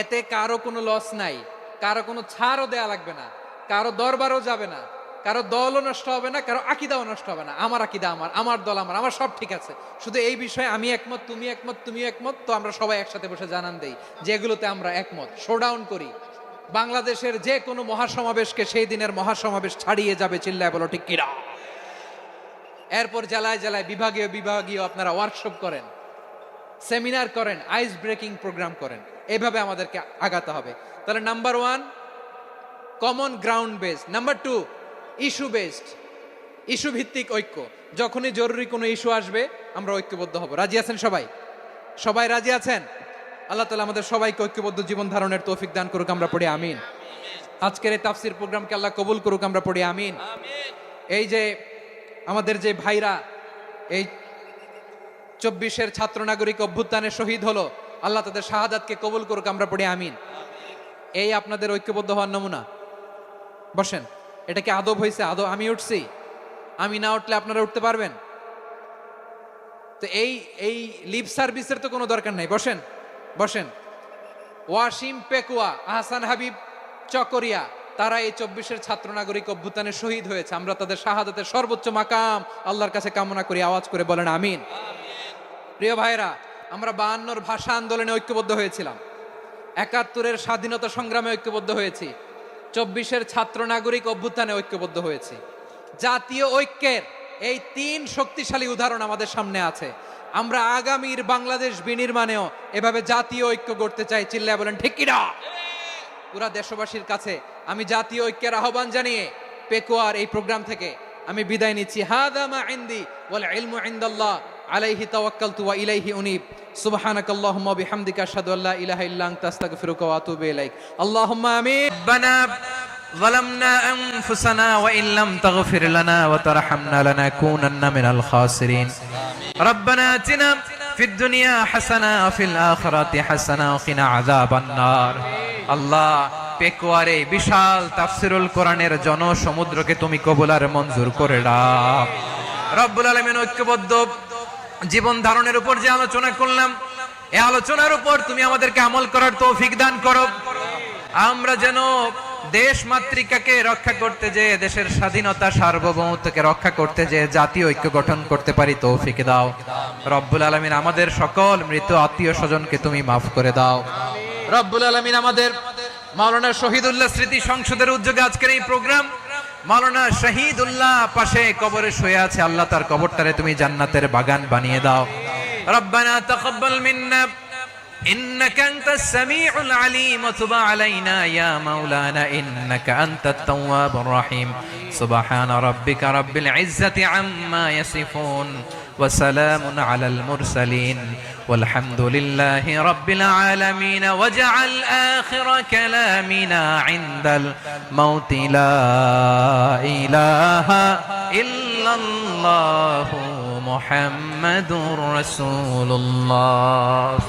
S2: এতে কারো কোনো লস নাই, কারো কোনো ছাড়ও দেয়া লাগবে না, কারো দরবারও যাবে না, কারো দলও নষ্ট হবে না, কারো আকীদাও নষ্ট হবে না। আমার আকীদা আমার, আমার দল আমার, আমার সব ঠিক আছে। শুধু এই বিষয়ে আমি একমত, তুমি একমত, তুমি একমত, তো আমরা সবাই একসাথে বসে জানান দেই যেগুলোতে আমরা একমত, শোডাউন করি। বাংলাদেশের যে কোনো মহাসমাবেশকে সেই দিনের মহাসমাবেশ ছাড়িয়ে যাবে, চিল্লায় বলো ঠিক কিনা? এরপর জেলায় জেলায় বিভাগীয় বিভাগীয় আপনারা ওয়ার্কশপ করেন, সেমিনার করেন, আইস ব্রেকিং প্রোগ্রাম করেন। এইভাবে আমাদেরকে আগাতে হবে। তাহলে number 1 common ground based, number 2 issue based, issue ভিত্তিক ঐক্য। যখনই জরুরি কোনো ইস্যু আসবে আমরা ঐক্যবদ্ধ হব। রাজি আছেন সবাই? সবাই রাজি আছেন? আল্লাহ তাআলা আমাদের সবাইকে ঐক্যবদ্ধ জীবন ধারণের তৌফিক দান করুক, আমরা পড়ি আমিন। আজকের এই তাফসীর প্রোগ্রামকে আল্লাহ কবুল করুক, আমরা পড়ি আমিন। এই যে আমাদের যে ভাইরা এই 24-এর ছাত্র নাগরিক অভ্যুত্থানে শহীদ হলো, আল্লাহ তাদের শাহাদাতকে কবুল করুক, আমরা পড়ি আমিন। এই আপনাদের ঐক্যবদ্ধ হওয়ার নমুনা। বসেন, এটা কি আদব হয়েছে? আদব? আমি উঠছি, আমি না উঠলে আপনারা উঠতে পারবেন? তো এই লিপ সার্ভিসের তো কোনো দরকার নাই। বসেন, বসেন। ওয়াসিম পেকুয়া, আহসান হাবিব চকরিয়া, তারা এই 24-এর ছাত্র নাগরিক অভ্যুত্থানে শহীদ হয়েছে। আমরা তাদের শাহাদাতের সর্বোচ্চ মাকাম আল্লাহর কাছে কামনা করি। আওয়াজ করে বলেন আমিন। প্রিয় ভাইরা, আমরা 52-র ভাষা আন্দোলনে ঐক্যবদ্ধ হয়েছিলাম, 71-এর স্বাধীনতা সংগ্রামে ঐক্যবদ্ধ হয়েছি, 24-এর ছাত্র নাগরিক অভ্যুত্থানে ঐক্যবদ্ধ হয়েছি। জাতীয় ঐক্যের এই 3 শক্তিশালী উদাহরণ আমাদের সামনে আছে। আমরা আগামীর বাংলাদেশ বিনির্মাণেও এভাবে জাতীয় ঐক্য গড়তে চাই। চিল্লায় বলেন ঠিক কিনা? পুরা দেশবাসীর কাছে আমি জাতীয় ঐক্যের আহ্বান জানিয়ে পেকুয়ার এই প্রোগ্রাম থেকে আমি বিদায় নিচ্ছি। হাদা মা ইনদি ওয়াল ইলমু ইনদাল্লাহ আলাইহি তাওয়াক্কালতু ওয়া ইলাইহি উনীব। সুবহানাকাল্লাহুম্মা ওয়া বিহামদিকা আশহাদু আল্লা ইলাহা ইল্লা আনতা আস্তাগফিরুকা ওয়া আতুবু ইলাইক। আল্লাহুম্মা আমিন। রব্বানা ظلمنا أنفسنا وإن لم تغفر لنا وترحمنا لنكونن من الخاسرين. ربنا آتنا في الدنيا حسنة وفي الآخرة حسنة وقنا عذاب النار. আল্লাহ, পেকুয়ারে বিশাল তাফসিরুল কোরআনের জনসমুদ্রকে তুমি কবুল আর মঞ্জুর করে দাও। রব্বুল আলামিন, ঐক্যবদ্ধ জীবন ধারণের উপর যে আলোচনা করলাম, এই আলোচনার উপর তুমি আমাদেরকে আমল করার তৌফিক দান করো। আমরা যেন দেশ মাতৃকাকে রক্ষা করতে যে, দেশের স্বাধীনতা সার্বভৌমত্বকে রক্ষা করতে যে জাতীয় ঐক্য গঠন করতে পারি তৌফিক দাও। রব্বুল আলামিন, আমাদের সকল মৃত আত্মীয় স্বজনকে তুমি মাফ করে দাও। রব্বুল আলামিন, আমাদের মাওলানা শহীদুল্লাহ স্মৃতি সংসদের উদ্যোগে আজকের এই প্রোগ্রাম, মাওলানা শহীদুল্লাহ পাশে কবরে শুয়ে আছে, আল্লাহ তার কবরটারে তুমি জান্নাতের বাগান বানিয়ে দাও। রব্বানা তাকাব্বাল মিন্না إنك أنت السميع العليم وتب علينا يا مولانا إنك أنت التواب الرحيم. سبحان ربك رب العزة عما يصفون وسلام على المرسلين والحمد لله رب العالمين. واجعل آخر كلامنا عند الموت لا إله إلا الله محمد رسول الله.